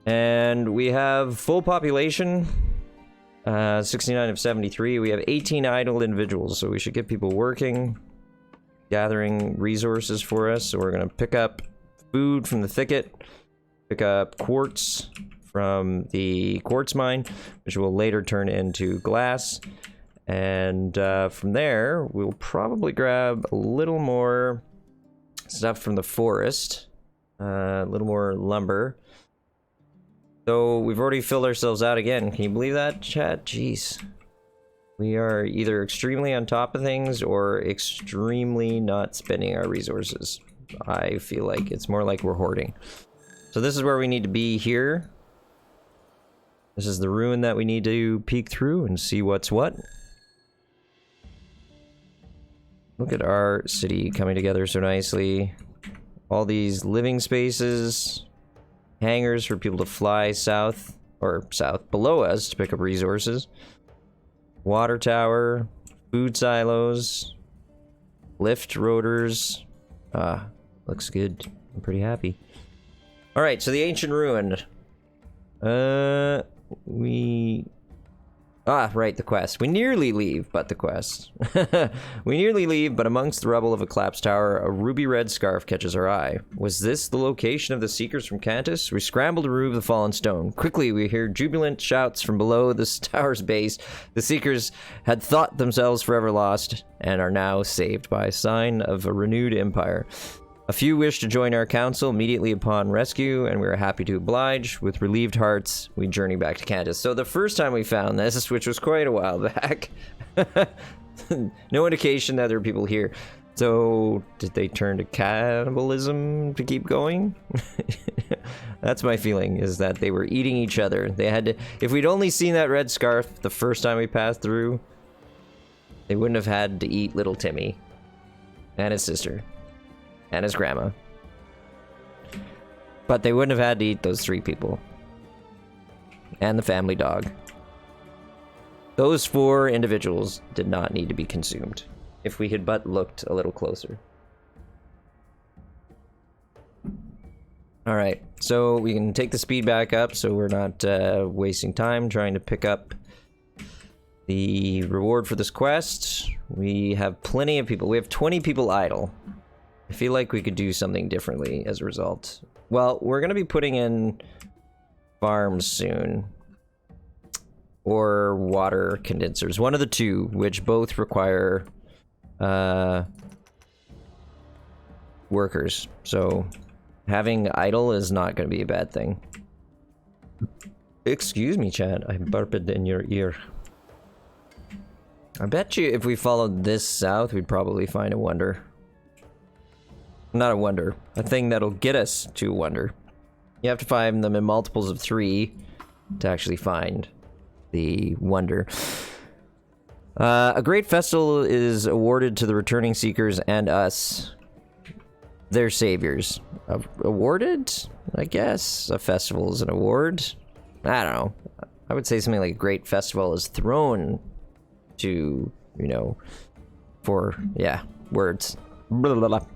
And we have full population, 69 of 73. We have 18 idle individuals, so we should get people working, gathering resources for us. So we're gonna pick up food from the thicket, pick up quartz from the quartz mine, which will later turn into glass. And from there, we'll probably grab a little more stuff from the forest, a little more lumber. So we've already filled ourselves out again. Can you believe that, chat? Jeez. We are either extremely on top of things or extremely not spending our resources. I feel like it's more like we're hoarding. So this is where we need to be here. This is the ruin that we need to peek through and see what's what. Look at our city coming together so nicely. All these living spaces, hangars for people to fly south, or south below us to pick up resources. Water tower, food silos, lift rotors. Looks good. I'm pretty happy. Alright, so the ancient ruin. Right, the quest. We nearly leave, but the quest. We nearly leave, but amongst the rubble of a collapsed tower, a ruby red scarf catches our eye. Was this the location of the Seekers from Cantus? We scramble to remove the fallen stone. Quickly, we hear jubilant shouts from below this tower's base. The Seekers had thought themselves forever lost, and are now saved by a sign of a renewed empire. A few wish to join our council immediately upon rescue, and we are happy to oblige. With relieved hearts, we journey back to Cantus. So the first time we found this, which was quite a while back, no indication that there are people here. So, did they turn to cannibalism to keep going? That's my feeling, is that they were eating each other. They had to... If we'd only seen that red scarf the first time we passed through, they wouldn't have had to eat little Timmy and his sister. And his grandma. But they wouldn't have had to eat those 3 people. And the family dog. Those 4 individuals did not need to be consumed. If we had but looked a little closer. Alright, so we can take the speed back up so we're not wasting time trying to pick up the reward for this quest. We have plenty of people. We have 20 people idle. I feel like we could do something differently as a result. Well, we're going to be putting in farms soon. Or water condensers. One of the two, which both require workers. So having idle is not going to be a bad thing. Excuse me, Chad. I burped in your ear. I bet you if we followed this south, we'd probably find a wonder. Not a wonder. A thing that'll get us to a wonder. You have to find them in multiples of 3 to actually find the wonder. A great festival is awarded to the returning seekers and us, their saviors. Awarded? I guess. A festival is an award? I don't know. I would say something like a great festival is thrown to, you know, for, yeah, words. Blah, blah, blah.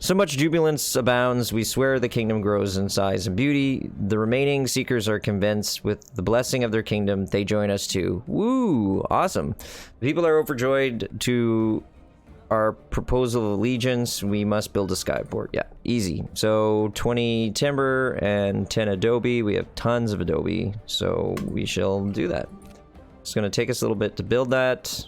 So much jubilance abounds, we swear the kingdom grows in size and beauty. The remaining seekers are convinced with the blessing of their kingdom, they join us too. Woo! Awesome. The people are overjoyed to our proposal of allegiance. We must build a skyport. Yeah, easy. So 20 timber and 10 adobe. We have tons of adobe, so we shall do that. It's going to take us a little bit to build that.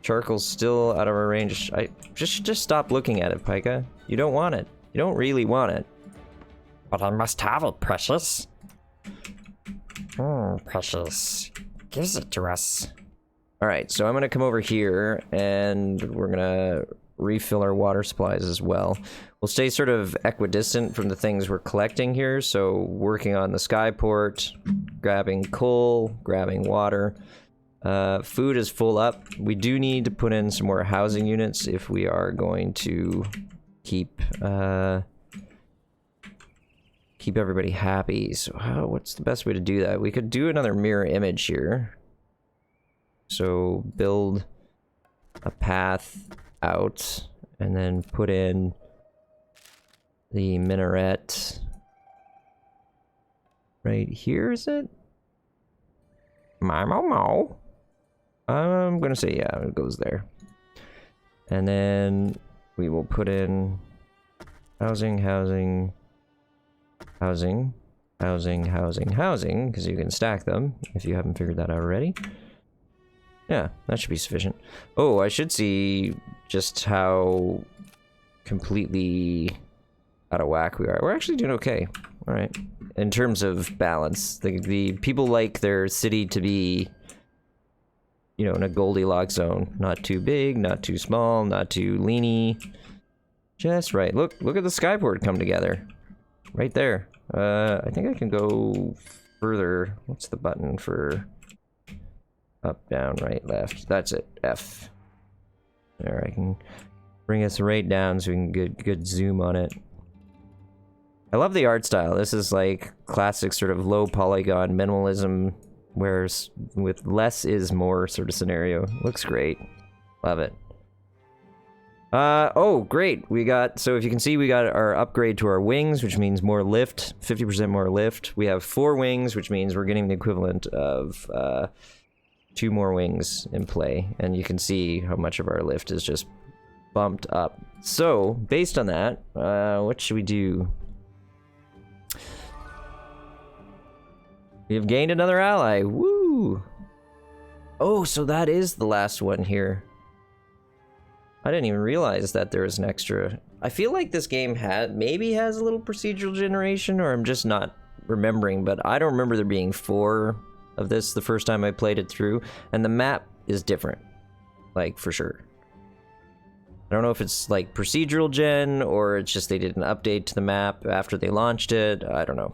Charcoal's still out of our range. I just stop looking at it, Pika. You don't want it. You don't really want it. But I must have it, Precious. Precious. Gives it to us. Alright, so I'm gonna come over here, and we're gonna refill our water supplies as well. We'll stay sort of equidistant from the things we're collecting here, so working on the skyport, grabbing coal, grabbing water. Food is full up. We do need to put in some more housing units if we are going to keep everybody happy. So what's the best way to do that? We could do another mirror image here. So build a path out and then put in the minaret right here, is it? I'm gonna say yeah, it goes there. And then we will put in housing, because you can stack them if you haven't figured that out already. Yeah, that should be sufficient. Oh, I should see just how completely out of whack we are. We're actually doing okay. All right. In terms of balance, the people like their city to be, you know, in a Goldilocks zone. Not too big, not too small, not too leany. Just right. Look at the skyboard come together. Right there. I think I can go further. What's the button for up, down, right, left? That's it. F. There, I can bring us right down so we can get good zoom on it. I love the art style. This is like classic sort of low polygon minimalism, whereas with less is more sort of scenario. Looks great. Love it. Oh, great. So if you can see, we got our upgrade to our wings, which means more lift, 50% more lift. We have 4 wings, which means we're getting the equivalent of 2 more wings in play. And you can see how much of our lift is just bumped up. So, based on that, what should we do? We have gained another ally. Woo! Oh, so that is the last one here. I didn't even realize that there was an extra. I feel like this game maybe has a little procedural generation, or I'm just not remembering, but I don't remember there being 4 of this the first time I played it through, and the map is different, like, for sure. I don't know if it's like procedural gen, or it's just they did an update to the map after they launched it. I don't know.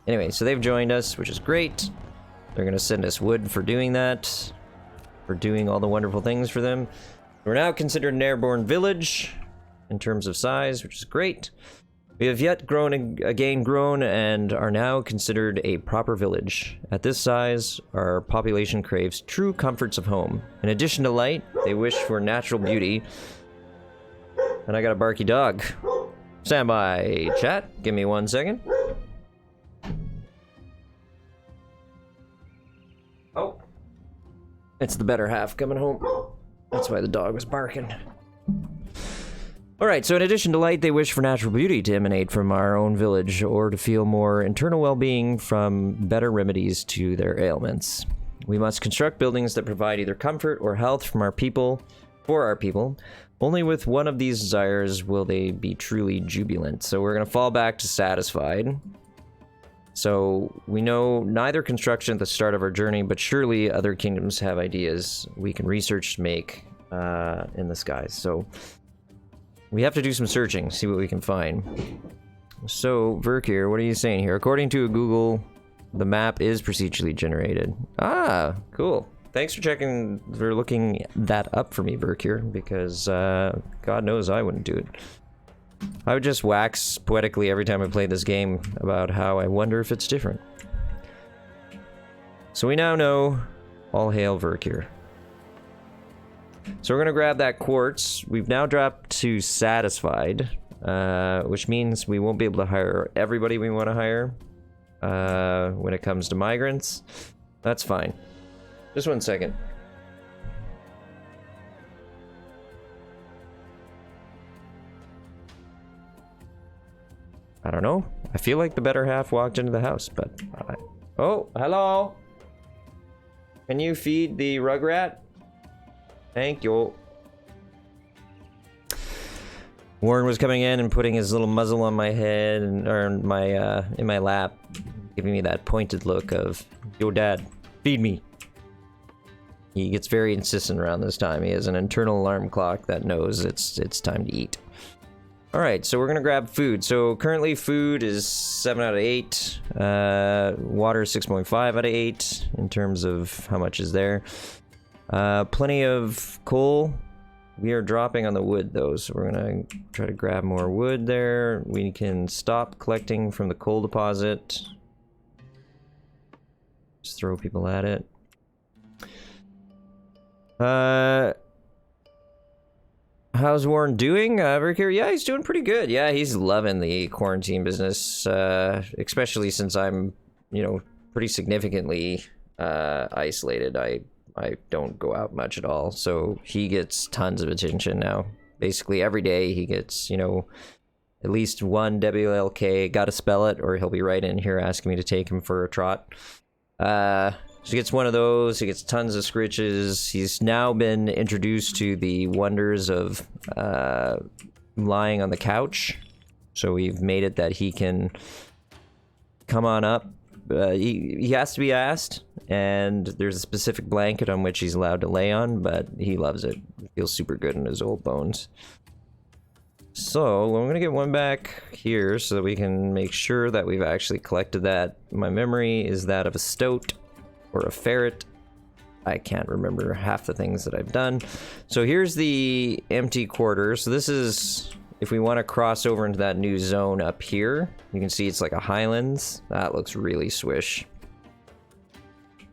Anyway, so they've joined us, which is great. They're gonna send us wood for doing that, for doing all the wonderful things for them. We're now considered an airborne village in terms of size, which is great. We have yet again grown and are now considered a proper village. At this size, our population craves true comforts of home. In addition to light, they wish for natural beauty. And I got a barky dog. Stand by, chat. Give me 1 second. Oh. It's the better half coming home. That's why the dog was barking. Alright, so in addition to light, they wish for natural beauty to emanate from our own village, or to feel more internal well-being from better remedies to their ailments. We must construct buildings that provide either comfort or health from our people, for our people. Only with one of these desires will they be truly jubilant. So we're going to fall back to satisfied. So we know neither construction at the start of our journey, but surely other kingdoms have ideas we can research to make in the skies. So we have to do some searching, see what we can find. So Verkir, what are you saying here? According to Google, the map is procedurally generated. Ah, cool. Thanks for looking that up for me, Verkir, because God knows I wouldn't do it. I would just wax poetically every time I play this game about how I wonder if it's different. So we now know, all hail Verkir. So we're gonna grab that quartz. We've now dropped to satisfied, which means we won't be able to hire everybody we want to hire when it comes to migrants. That's fine. Just 1 second. I don't know. I feel like the better half walked into the house, but... Oh, hello! Can you feed the rugrat? Thank you. Warren was coming in and putting his little muzzle on my head, or in my lap, giving me that pointed look of, yo dad, feed me. He gets very insistent around this time. He has an internal alarm clock that knows it's time to eat. Alright, so we're gonna grab food. So currently food is 7 out of 8. Water 6.5 out of 8 in terms of how much is there. Plenty of coal. We are dropping on the wood though, so we're gonna try to grab more wood there. We can stop collecting from the coal deposit. Just throw people at it. How's Warren doing? Verkir? Yeah, he's doing pretty good. Yeah, he's loving the quarantine business, especially since I'm, you know, pretty significantly isolated. I don't go out much at all, so he gets tons of attention now. Basically every day he gets, you know, at least one WLK, gotta spell it, or he'll be right in here asking me to take him for a trot. So he gets one of those, he gets tons of scritches. He's now been introduced to the wonders of lying on the couch. So we've made it that he can come on up. He has to be asked, and there's a specific blanket on which he's allowed to lay on, but he loves it. He feels super good in his old bones. So I'm gonna get one back here so that we can make sure that we've actually collected that. My memory is that of a stoat or a ferret. I can't remember half the things that I've done. So here's the empty quarter. So this is, if we want to cross over into that new zone up here, you can see it's like a Highlands. That looks really swish.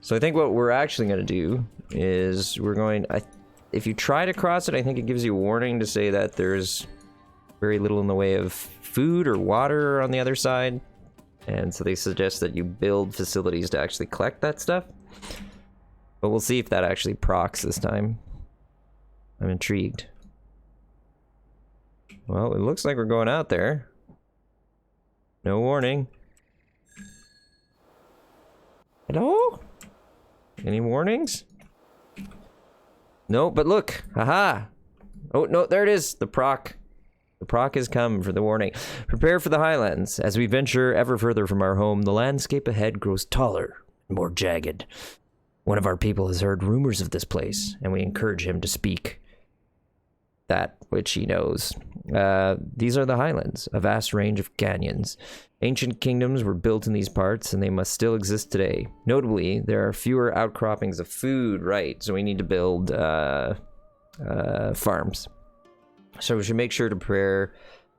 So I think what we're actually going to do is we're going, if you try to cross it, I think it gives you a warning to say that there's very little in the way of food or water on the other side. And so they suggest that you build facilities to actually collect that stuff. But we'll see if that actually procs this time. I'm intrigued. Well, it looks like we're going out there. No warning. Hello? Any warnings? No, but look. Haha. Oh, no, there it is. The proc. The proc has come for the warning. Prepare for the Highlands. As we venture ever further from our home, the landscape ahead grows taller and more jagged. One of our people has heard rumors of this place, and we encourage him to speak that which he knows. These are the Highlands, a vast range of canyons. Ancient kingdoms were built in these parts, and they must still exist today. Notably, there are fewer outcroppings of food, right? So we need to build farms. So we should make sure to prepare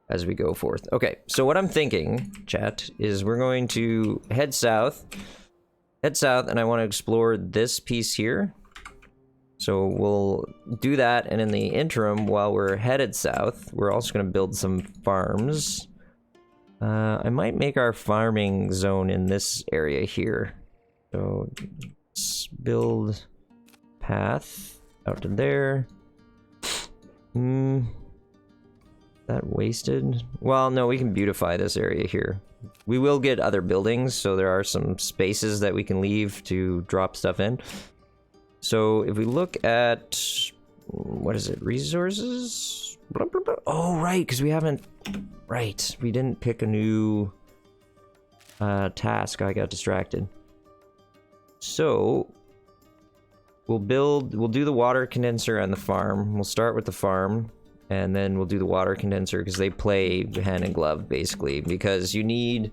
as we go forth. Okay, so what I'm thinking, chat, is we're going to head south. Head south, and I want to explore this piece here. So we'll do that, and in the interim, while we're headed south, we're also going to build some farms. I might make our farming zone in this area here. So let's build path out to there. That wasted? Well, no, we can beautify this area here. We will get other buildings, so there are some spaces that we can leave to drop stuff in. So if we look at, what is it, resources? Blah, blah, blah. Oh, right, because we haven't, right, we didn't pick a new task. I got distracted. So we'll do the water condenser and the farm. We'll start with the farm. And then we'll do the water condenser because they play hand in glove, basically. Because you need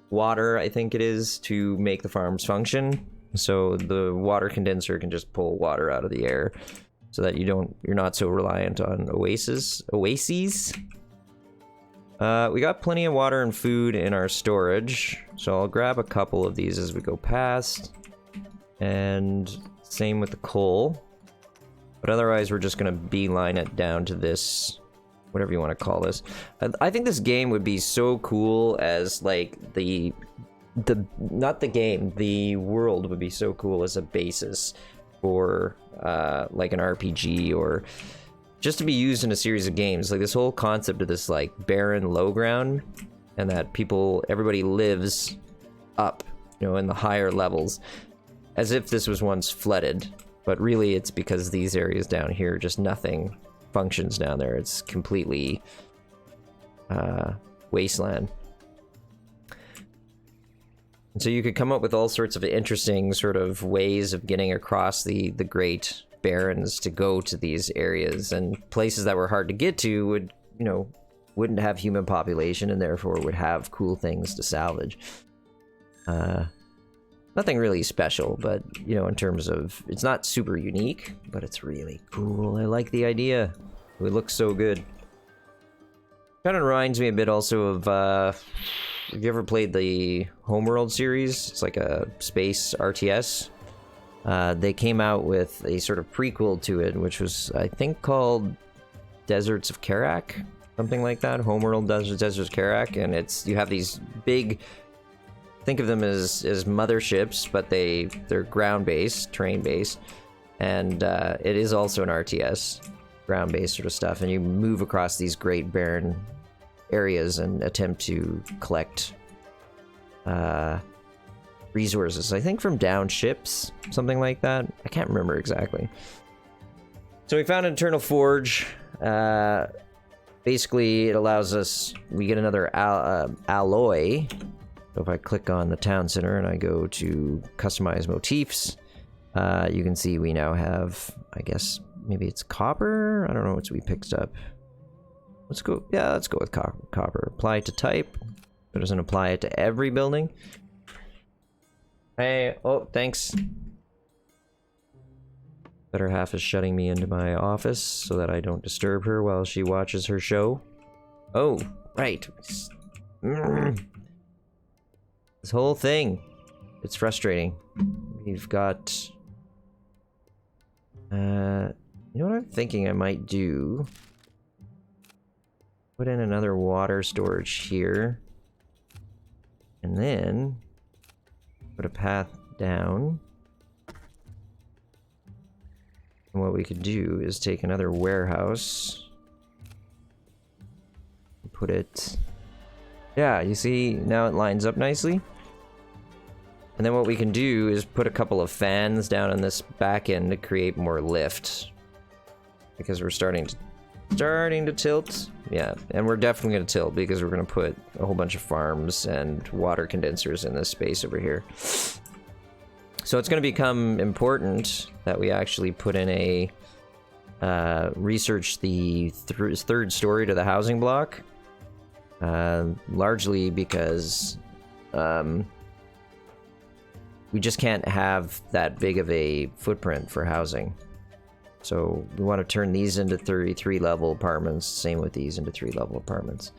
water, I think it is, to make the farms function. So the water condenser can just pull water out of the air, so that you're not so reliant on oases. We got plenty of water and food in our storage, so I'll grab a couple of these as we go past. And same with the coal. But otherwise, we're just gonna beeline it down to this, whatever you want to call this. I think this game would be so cool as like not the game, the world would be so cool as a basis for like an RPG or just to be used in a series of games. Like this whole concept of this like barren low ground, and that everybody lives up, you know, in the higher levels, as if this was once flooded. But really, it's because these areas down here, just nothing functions down there. It's completely wasteland. And so you could come up with all sorts of interesting sort of ways of getting across the Great Barrens to go to these areas. And places that were hard to get to would, you know, wouldn't have human population and therefore would have cool things to salvage. Nothing really special, but, you know, in terms of, it's not super unique, but it's really cool. I like the idea. It would look so good. Kind of reminds me a bit also of, have you ever played the Homeworld series? It's like a space RTS. They came out with a sort of prequel to it, which was, I think, called Deserts of Karak, something like that. Homeworld Deserts of Karak, and you have these big, think of them as motherships, but they're ground-based, terrain-based, and it is also an RTS, ground-based sort of stuff, and you move across these great barren areas and attempt to collect resources, I think from down ships, something like that. I can't remember exactly. So we found an Eternal Forge. Basically, it allows us, we get another alloy. So if I click on the town center and I go to customize motifs, you can see we now have, I guess, maybe it's copper? I don't know what we picked up. Let's go. Yeah, let's go with copper. Apply to type. It doesn't apply it to every building. Hey, oh, thanks. Better half is shutting me into my office so that I don't disturb her while she watches her show. Oh, right. This whole thing. It's frustrating. We've got... you know what I'm thinking I might do? Put in another water storage here. And then... put a path down. And what we could do is take another warehouse. Put it... yeah, you see, now it lines up nicely. And then what we can do is put a couple of fans down on this back end to create more lift. Because we're starting to tilt. Yeah, and we're definitely going to tilt because we're going to put a whole bunch of farms and water condensers in this space over here. So it's going to become important that we actually put in a... research the third story to the housing block. Largely because... we just can't have that big of a footprint for housing. So we want to turn these into 33-level apartments. Same with these into 3-level apartments.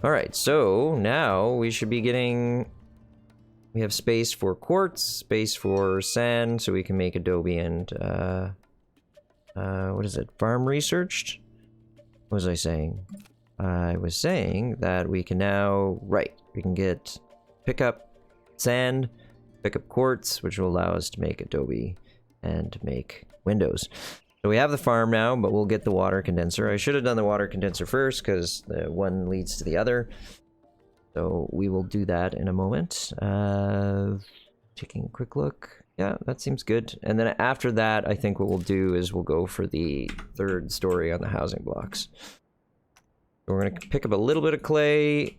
Alright, so now we should be getting... we have space for quartz, space for sand, so we can make adobe and... what is it? Farm researched? What was I saying? I was saying that we can now... right, we can pick up sand, pick up quartz, which will allow us to make adobe and make windows. So we have the farm now, but we'll get the water condenser. I should have done the water condenser first because the one leads to the other. So we will do that in a moment. Taking a quick look. Yeah, that seems good. And then after that, I think what we'll do is we'll go for the third story on the housing blocks. So we're going to pick up a little bit of clay.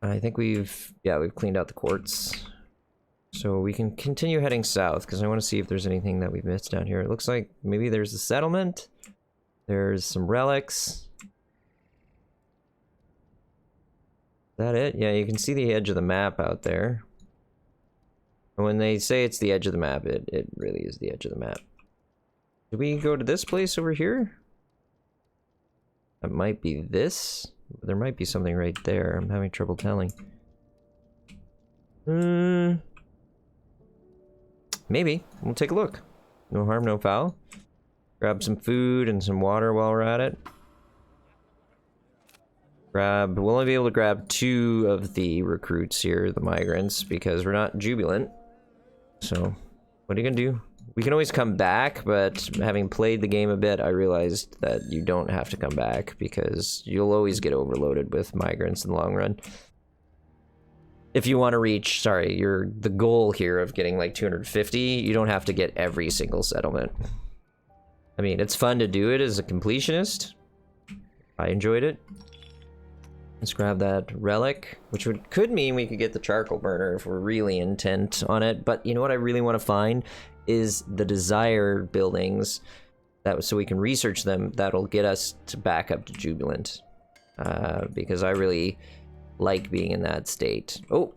I think we've cleaned out the quartz. So we can continue heading south, because I want to see if there's anything that we've missed down here. It looks like maybe there's a settlement. There's some relics. Is that it? Yeah, you can see the edge of the map out there. And when they say it's the edge of the map, it really is the edge of the map. Did we go to this place over here? That might be this. There might be something right there. I'm having trouble telling. Maybe. We'll take a look. No harm, no foul. Grab some food and some water while we're at it. We'll only be able to grab 2 of the recruits here, the migrants, because we're not jubilant. So, what are you gonna do? We can always come back, but having played the game a bit, I realized that you don't have to come back, because you'll always get overloaded with migrants in the long run. If you want to reach, the goal here of getting like 250, you don't have to get every single settlement. I mean, it's fun to do it as a completionist. I enjoyed it. Let's grab that relic, which could mean we could get the charcoal burner if we're really intent on it. But you know what I really want to find is the desired buildings, so we can research them. That'll get us to back up to jubilant, because I really like being in that state. Oh,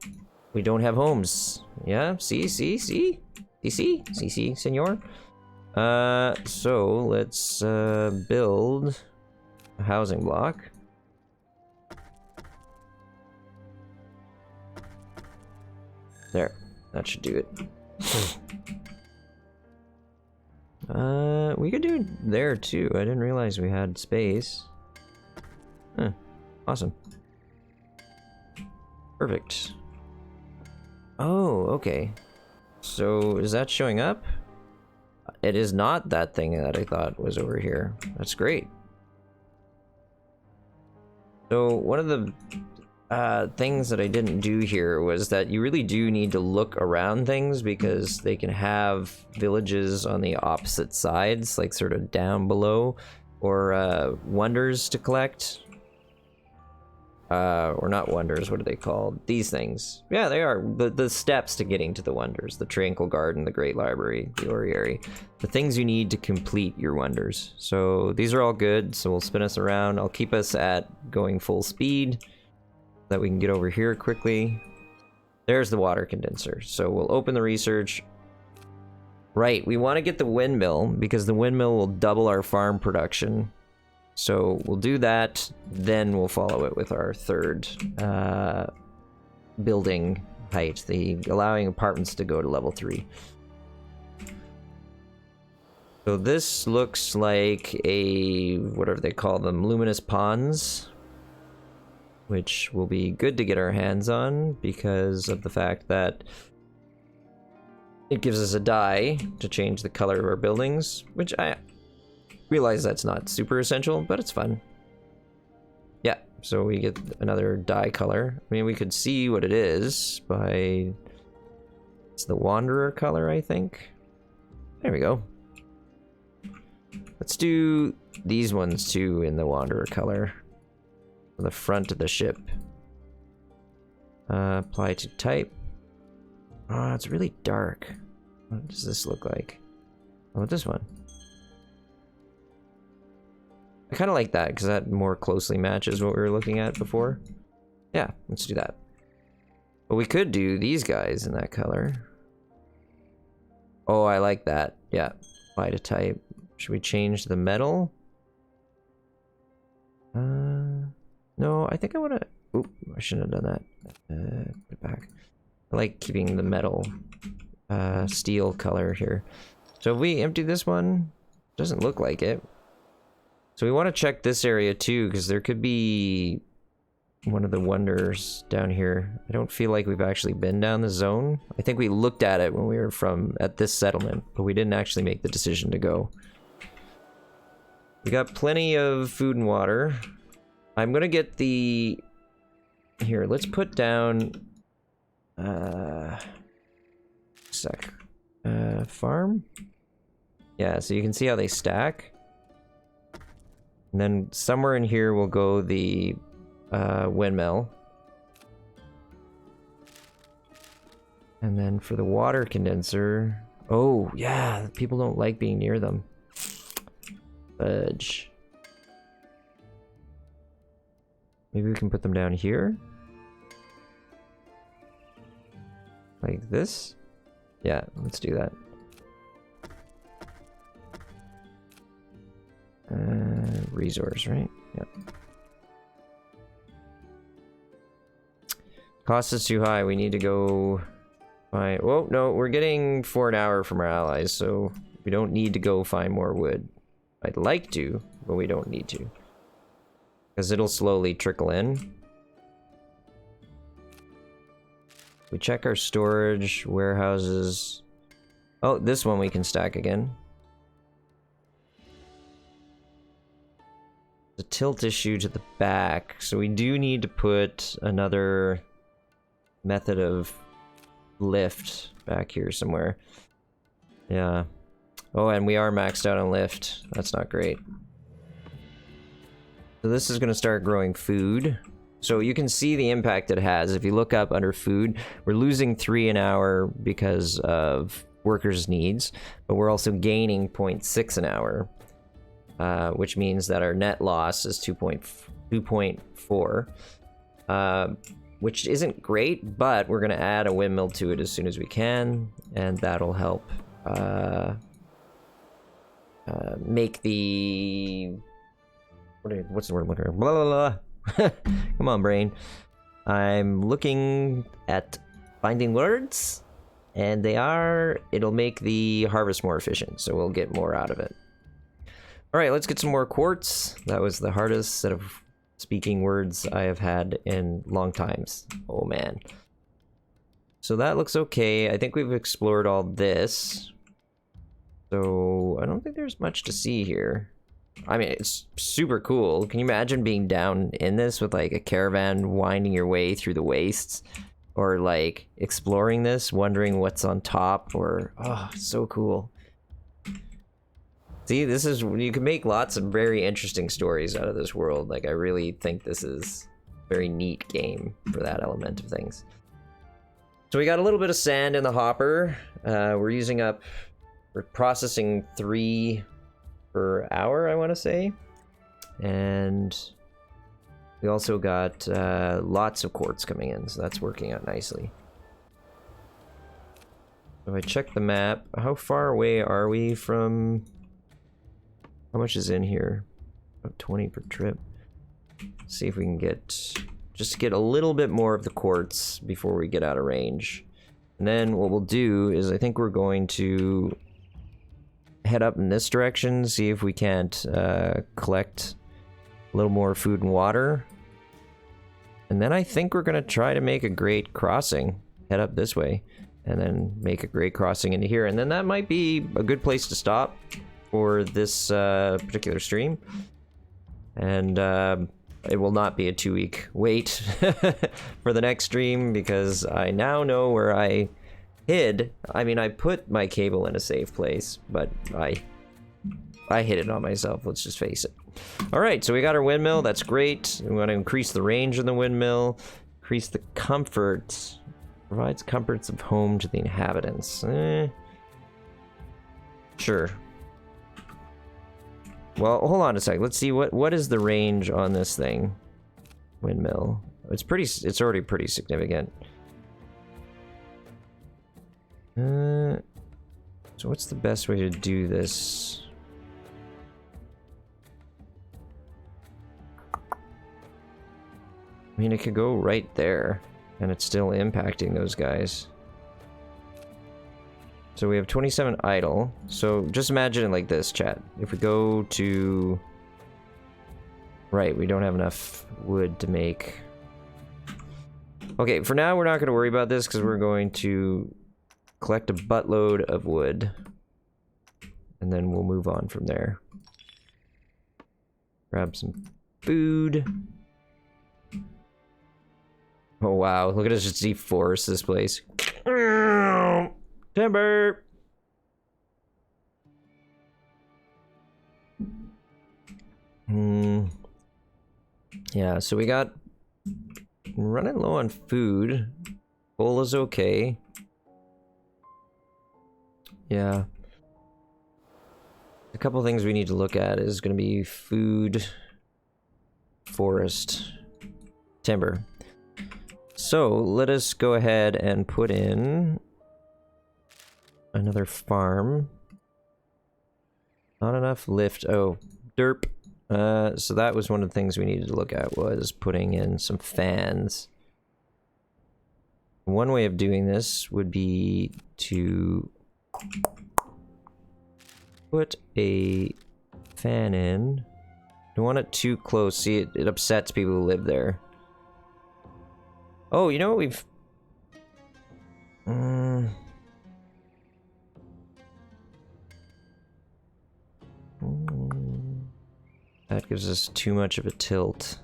we don't have homes. Yeah, see, senor. So let's build a housing block. There, that should do it. We could do it there too. I didn't realize we had space. Huh, awesome. Perfect. Oh, okay. So, is that showing up? It is not that thing that I thought was over here. That's great. So, one of the things that I didn't do here was that you really do need to look around things, because they can have villages on the opposite sides, like sort of down below, or wonders to collect. Or not wonders, what are they called? These things. Yeah, they are. The steps to getting to the wonders. The Tranquil Garden, the Great Library, the Oriary. The things you need to complete your wonders. So these are all good, so we'll spin us around. I'll keep us at going full speed, so that we can get over here quickly. There's the water condenser. So we'll open the research. Right, we want to get the windmill, because the windmill will double our farm production. So we'll do that, then we'll follow it with our third building height, the allowing apartments to go to level 3. So this looks like a, whatever they call them, Luminous Ponds, which will be good to get our hands on because of the fact that it gives us a dye to change the color of our buildings, which I realize that's not super essential, but it's fun. Yeah, so we get another dye color. I mean, we could see what it is by... It's the Wanderer color, I think. There we go. Let's do these ones too in the Wanderer color. On the front of the ship. Apply to type. Oh, it's really dark. What does this look like? Oh, this one. I kind of like that because that more closely matches what we were looking at before. Yeah, let's do that. But we could do these guys in that color. Oh, I like that. Yeah, apply to type. Should we change the metal? No, I think I want to... Oop, I shouldn't have done that. Put it back. I like keeping the metal steel color here. So if we empty this one, doesn't look like it. So we want to check this area too, because there could be one of the wonders down here. I don't feel like we've actually been down the zone. I think we looked at it when we were at this settlement, but we didn't actually make the decision to go. We got plenty of food and water. I'm gonna get the... Here, let's put down... farm? Yeah, so you can see how they stack. And then somewhere in here will go the windmill. And then for the water condenser... Oh, yeah, people don't like being near them. Fudge. Maybe we can put them down here? Like this? Yeah, let's do that. Resource, right? Yep. Cost is too high. We need to go find... Oh, no, we're getting 4 an hour from our allies, so we don't need to go find more wood. I'd like to, but we don't need to. Because it'll slowly trickle in. We check our storage, warehouses. Oh, this one we can stack again. The tilt issue to the back, so we do need to put another method of lift back here somewhere. Yeah. Oh, and we are maxed out on lift. That's not great. So this is going to start growing food. So you can see the impact it has. If you look up under food, we're losing 3 an hour because of workers' needs, but we're also gaining 0.6 an hour. Which means that our net loss is 2.4, which isn't great, but we're going to add a windmill to it as soon as we can, and that'll help make the... What's the word I'm looking for? Blah, blah, blah. Come on, brain. I'm looking at finding words, and it'll make the harvest more efficient, so we'll get more out of it. Alright, let's get some more quartz. That was the hardest set of speaking words I have had in long times. Oh man. So that looks okay. I think we've explored all this. So I don't think there's much to see here. I mean, it's super cool. Can you imagine being down in this with like a caravan winding your way through the wastes? Or like exploring this, wondering what's on top, or... Oh, so cool. See, this is... You can make lots of very interesting stories out of this world. Like, I really think this is very neat game for that element of things. So we got a little bit of sand in the hopper. We're processing 3 per hour, I want to say. And we also got lots of quartz coming in, so that's working out nicely. If I check the map, how far away are we from... How much is in here? About 20 per trip. See if we can just get a little bit more of the quartz before we get out of range. And then what we'll do is I think we're going to head up in this direction, see if we can't collect a little more food and water. And then I think we're going to try to make a great crossing. Head up this way and then make a great crossing into here. And then that might be a good place to stop for this particular stream. And it will not be a 2-week wait for the next stream, because I now know where I hid. I mean, I put my cable in a safe place, but I hid it on myself, let's just face it. Alright, so we got our windmill, that's great. We want to increase the range of the windmill, increase the comfort. Provides comforts of home to the inhabitants. Sure. Well, hold on a sec. Let's see what is the range on this thing. Windmill. It's already pretty significant. So what's the best way to do this? I mean, it could go right there, and it's still impacting those guys. So we have 27 idle. So just imagine it like this, chat. If we go to... Right, we don't have enough wood to make... Okay, for now we're not going to worry about this, because we're going to collect a buttload of wood. And then we'll move on from there. Grab some food. Oh wow, look at us just deforest this place. Timber! Yeah, so we're running low on food. Coal is okay. Yeah. A couple things we need to look at is going to be food, forest, timber. So let us go ahead and put in another farm. Not enough lift. Oh, derp. So that was one of the things we needed to look at, was putting in some fans. One way of doing this would be to put a fan in. Don't want it too close. See, it upsets people who live there. Oh, you know what we've... That gives us too much of a tilt.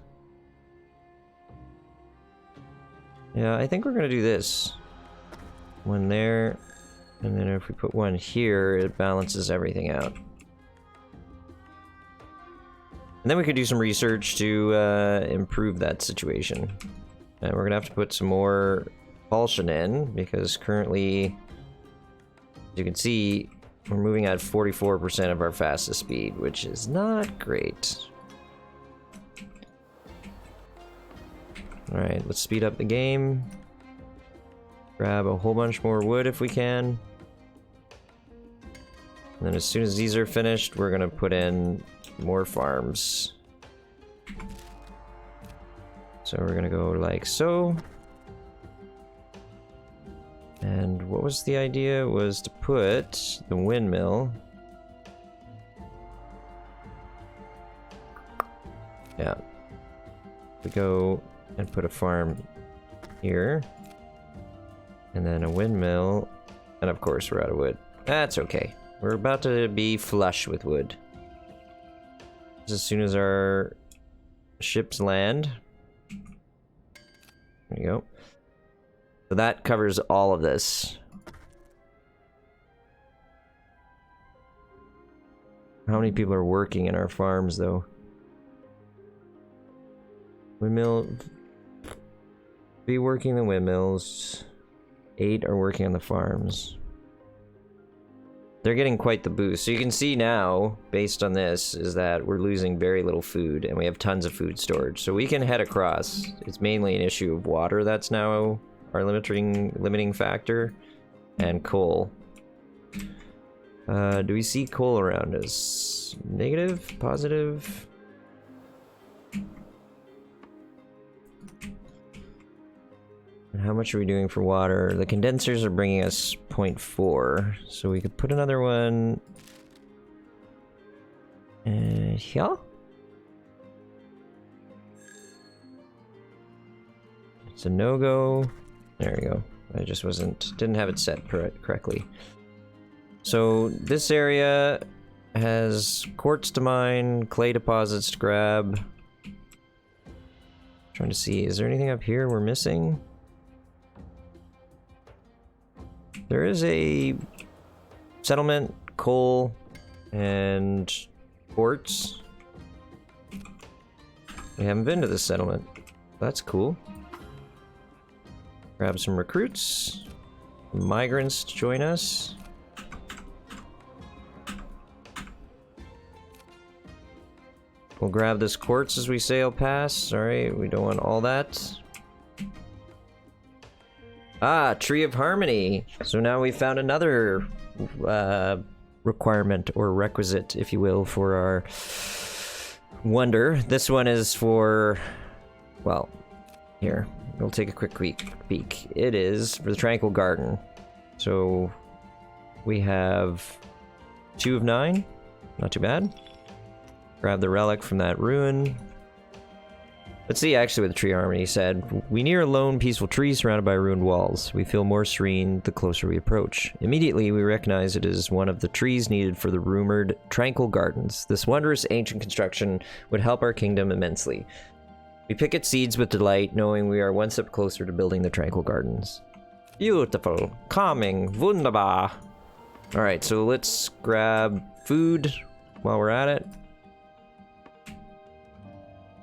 Yeah, I think we're gonna do this. One there, and then if we put one here, it balances everything out. And then we could do some research to improve that situation. And we're gonna have to put some more propulsion in, because currently, as you can see, we're moving at 44% of our fastest speed, which is not great. Alright, let's speed up the game. Grab a whole bunch more wood if we can. And then as soon as these are finished, we're gonna put in more farms. So we're gonna go like so. And what was the idea? Was to put the windmill. Yeah. We go and put a farm here. And then a windmill. And of course we're out of wood. That's okay. We're about to be flush with wood. As soon as our ships land. There you go. So that covers all of this. How many people are working in our farms, though? Windmill 3 working the windmills. 8 are working on the farms. They're getting quite the boost. So you can see now, based on this, is that we're losing very little food, and we have tons of food storage. So we can head across. It's mainly an issue of water that's now our limiting factor, and coal. Do we see coal around us? Negative? Positive? And how much are we doing for water? The condensers are bringing us 0.4, so we could put another one here. It's a no-go. There we go. I just didn't have it set correctly. So this area has quartz to mine, clay deposits to grab. Trying to see, is there anything up here we're missing? There is a settlement, coal, and quartz. We haven't been to this settlement. That's cool. Grab some recruits, migrants to join us. We'll grab this quartz as we sail past. Sorry, we don't want all that. Ah, Tree of Harmony. So now we found another requirement or requisite, if you will, for our wonder. This one is for, well, here. We'll take a quick peek. It is for the Tranquil Garden. So we have 2 of 9. Not too bad. Grab the relic from that ruin. Let's see actually what the Tree Harmony said. We near a lone, peaceful tree surrounded by ruined walls. We feel more serene the closer we approach. Immediately, we recognize it is one of the trees needed for the rumored Tranquil Gardens. This wondrous ancient construction would help our kingdom immensely. We pick its seeds with delight, knowing we are one step closer to building the Tranquil Gardens. Beautiful. Calming. Wunderbar. Alright, so let's grab food while we're at it.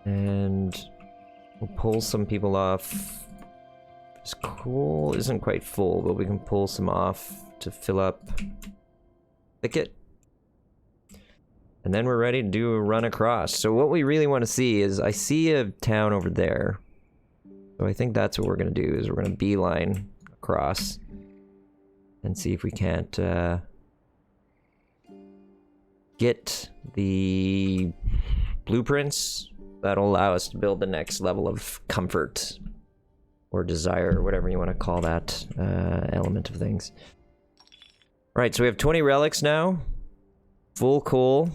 And we'll pull some people off. This coal isn't quite full, but we can pull some off to fill up thicket. And then we're ready to do a run across. So what we really want to see is, I see a town over there. So I think that's what we're going to do, is we're going to beeline across. And see if we can't get the blueprints that'll allow us to build the next level of comfort or desire, or whatever you want to call that element of things. Right, so we have 20 relics now. Full coal.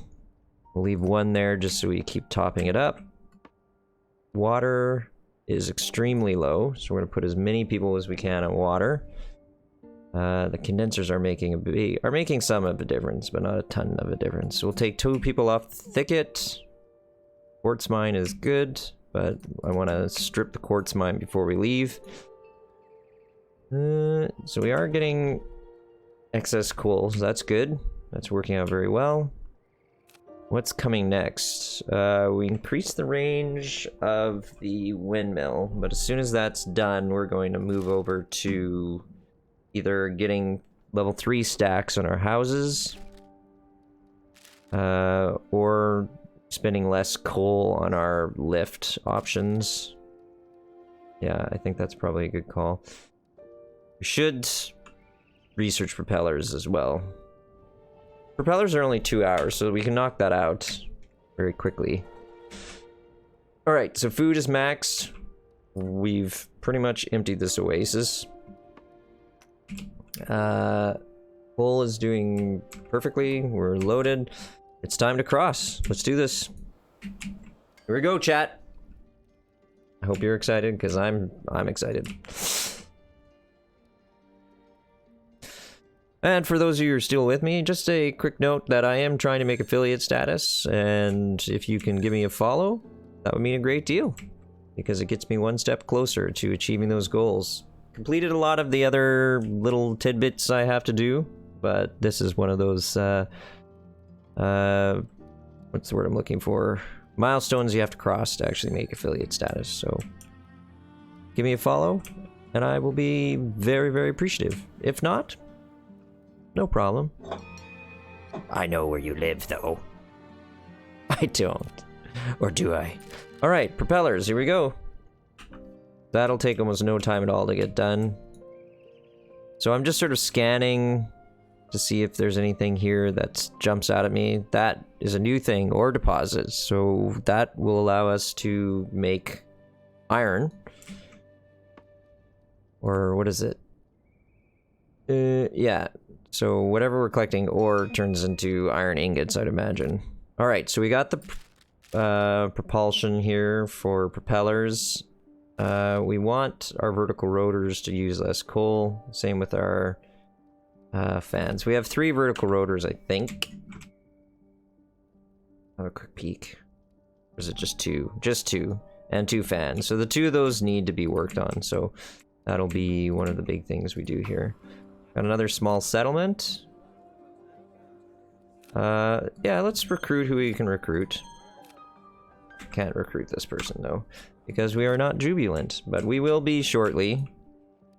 We'll leave 1 there just so we keep topping it up. Water is extremely low, so we're going to put as many people as we can on water. The condensers are making some of a difference, but not a ton of a difference. So we'll take 2 people off the thicket. Quartz mine is good, but I want to strip the quartz mine before we leave. So we are getting excess coal, so that's good. That's working out very well. What's coming next? We increase the range of the windmill, but as soon as that's done, we're going to move over to either getting level 3 stacks on our houses, or spending less coal on our lift options. Yeah, I think that's probably a good call. We should research propellers as well. Propellers are only 2 hours, so we can knock that out very quickly. Alright, so food is maxed. We've pretty much emptied this oasis. Coal is doing perfectly. We're loaded. It's time to cross. Let's do this. Here we go, chat. I hope you're excited, because I'm excited. And for those of you who are still with me, just a quick note that I am trying to make affiliate status, and if you can give me a follow, that would mean a great deal, because it gets me 1 step closer to achieving those goals. Completed a lot of the other little tidbits I have to do, but this is one of those, what's the word I'm looking for? Milestones you have to cross to actually make affiliate status, so give me a follow, and I will be very, very appreciative. If not, no problem. I know where you live, though. I don't. Or do I? Alright, propellers, here we go. That'll take almost no time at all to get done. So I'm just sort of scanning to see if there's anything here that jumps out at me. That is a new thing, ore deposits. So that will allow us to make iron. Or what is it? Yeah. So whatever we're collecting ore turns into iron ingots, I'd imagine. Alright, so we got the propulsion here for propellers. We want our vertical rotors to use less coal. Same with our fans. We have 3 vertical rotors, I think. Have a quick peek. Or is it just 2? Just 2. And 2 fans. So the 2 of those need to be worked on. So that'll be one of the big things we do here. Got another small settlement. Yeah, let's recruit who we can recruit. Can't recruit this person, though, because we are not jubilant, but we will be shortly.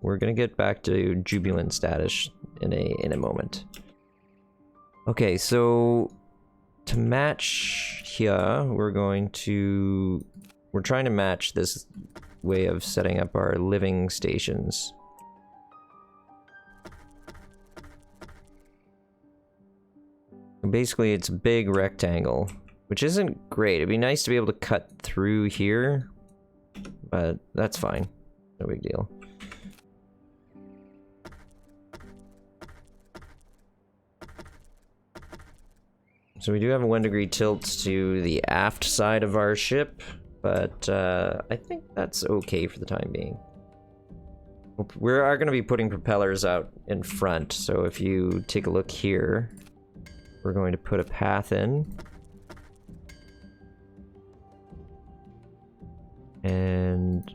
We're gonna get back to jubilant status in a moment. Okay, so to match here, we're trying to match this way of setting up our living stations. Basically, it's a big rectangle, which isn't great. It'd be nice to be able to cut through here, but that's fine. No big deal. So we do have a 1-degree tilt to the aft side of our ship, but I think that's okay for the time being. We are going to be putting propellers out in front, so if you take a look here, we're going to put a path in. And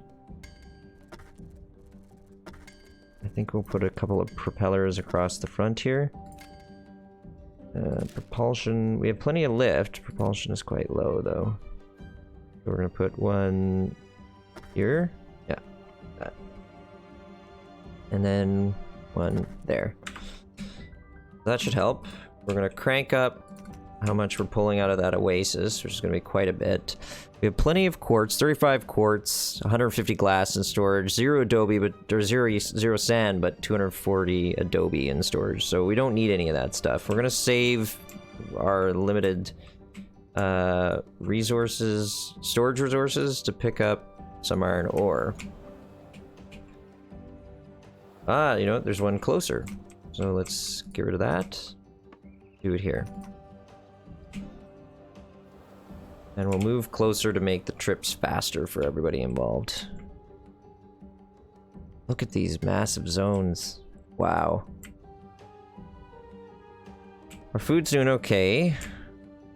I think we'll put a couple of propellers across the front here. Propulsion, we have plenty of lift. Propulsion is quite low though. So we're gonna put one here. Yeah, that. And then one there. That should help. We're gonna crank up how much we're pulling out of that oasis, which is gonna be quite a bit. We have plenty of quartz, 35 quartz, 150 glass in storage, 0 adobe, but there's zero sand, but 240 adobe in storage. So we don't need any of that stuff. We're gonna save our limited storage resources to pick up some iron ore. Ah, you know what? There's one closer. So let's get rid of that. Do it here. And we'll move closer to make the trips faster for everybody involved. Look at these massive zones. Wow. Our food's doing okay.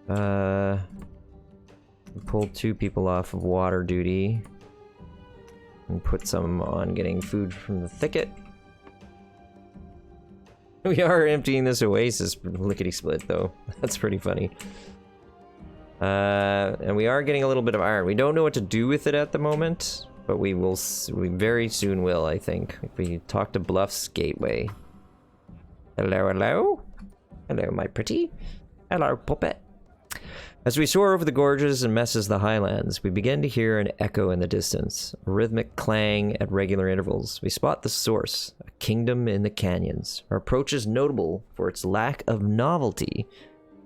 We pulled 2 people off of water duty. And put some on getting food from the thicket. We are emptying this oasis lickety-split, though. That's pretty funny. And we are getting a little bit of iron. We don't know what to do with it at the moment, but we very soon will, I think. If we talk to Bluff's Gateway. Hello, hello? Hello, my pretty. Hello, puppet. As we soar over the gorges and messes the highlands, we begin to hear an echo in the distance, a rhythmic clang at regular intervals. We spot the source, a kingdom in the canyons. Our approach is notable for its lack of novelty.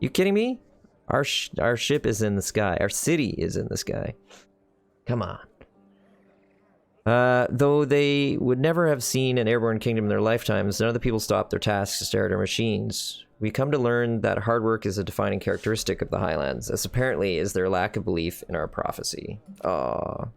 You kidding me? Our ship is in the sky. Our city is in the sky. Come on. Though they would never have seen an airborne kingdom in their lifetimes, none of the people stopped their tasks to stare at our machines. We come to learn that hard work is a defining characteristic of the Highlands, as apparently is their lack of belief in our prophecy. Aww.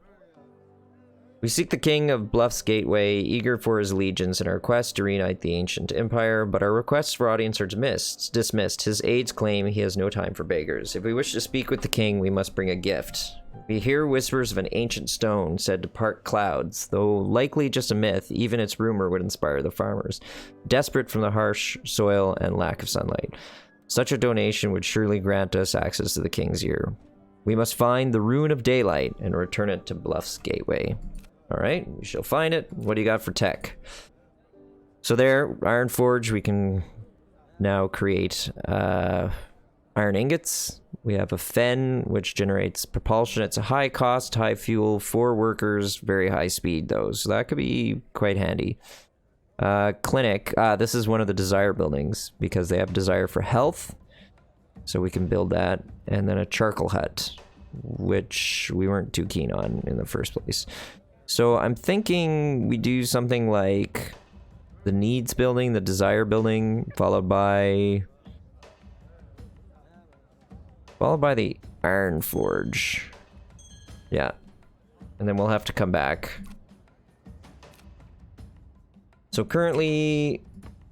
We seek the king of Bluff's Gateway, eager for his allegiance in our quest to reunite the ancient empire, but our requests for audience are dismissed. His aides claim he has no time for beggars. If we wish to speak with the king, we must bring a gift. We hear whispers of an ancient stone said to part clouds, though likely just a myth. Even its rumor would inspire the farmers, desperate from the harsh soil and lack of sunlight. Such a donation would surely grant us access to the king's ear. We must find the Rune of Daylight and return it to Bluff's Gateway. 'Cause we are going to be putting Alright, we shall find it. What do you got for tech? So there, Iron Forge, we can now create iron ingots. We have a fen, which generates propulsion. It's a high cost, high fuel, 4 workers, very high speed though, so that could be quite handy. Clinic, this is one of the desire buildings, because they have desire for health, so we can build that. And then a charcoal hut, which we weren't too keen on in the first place. So I'm thinking we do something like the needs building, the desire building, followed by the Iron Forge. Yeah. And then we'll have to come back. So currently,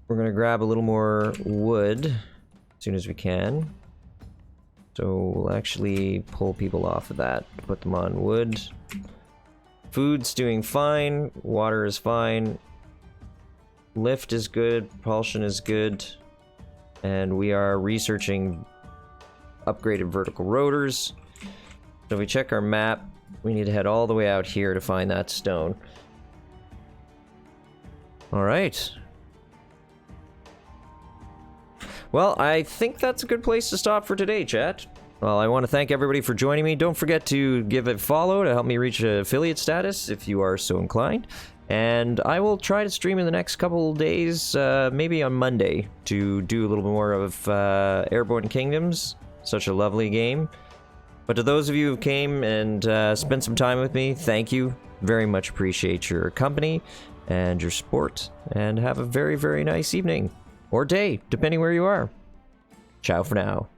we're going to grab a little more wood as soon as we can. So we'll actually pull people off of that, put them on wood. Food's doing fine, water is fine, lift is good, propulsion is good, and we are researching upgraded vertical rotors. So if we check our map, we need to head all the way out here to find that stone. Alright. Well, I think that's a good place to stop for today, chat. Well, I want to thank everybody for joining me. Don't forget to give a follow to help me reach affiliate status if you are so inclined. And I will try to stream in the next couple days, maybe on Monday, to do a little more of Airborne Kingdoms. Such a lovely game. But to those of you who came and spent some time with me, thank you. Very much appreciate your company and your support. And have a very, very nice evening. Or day, depending where you are. Ciao for now.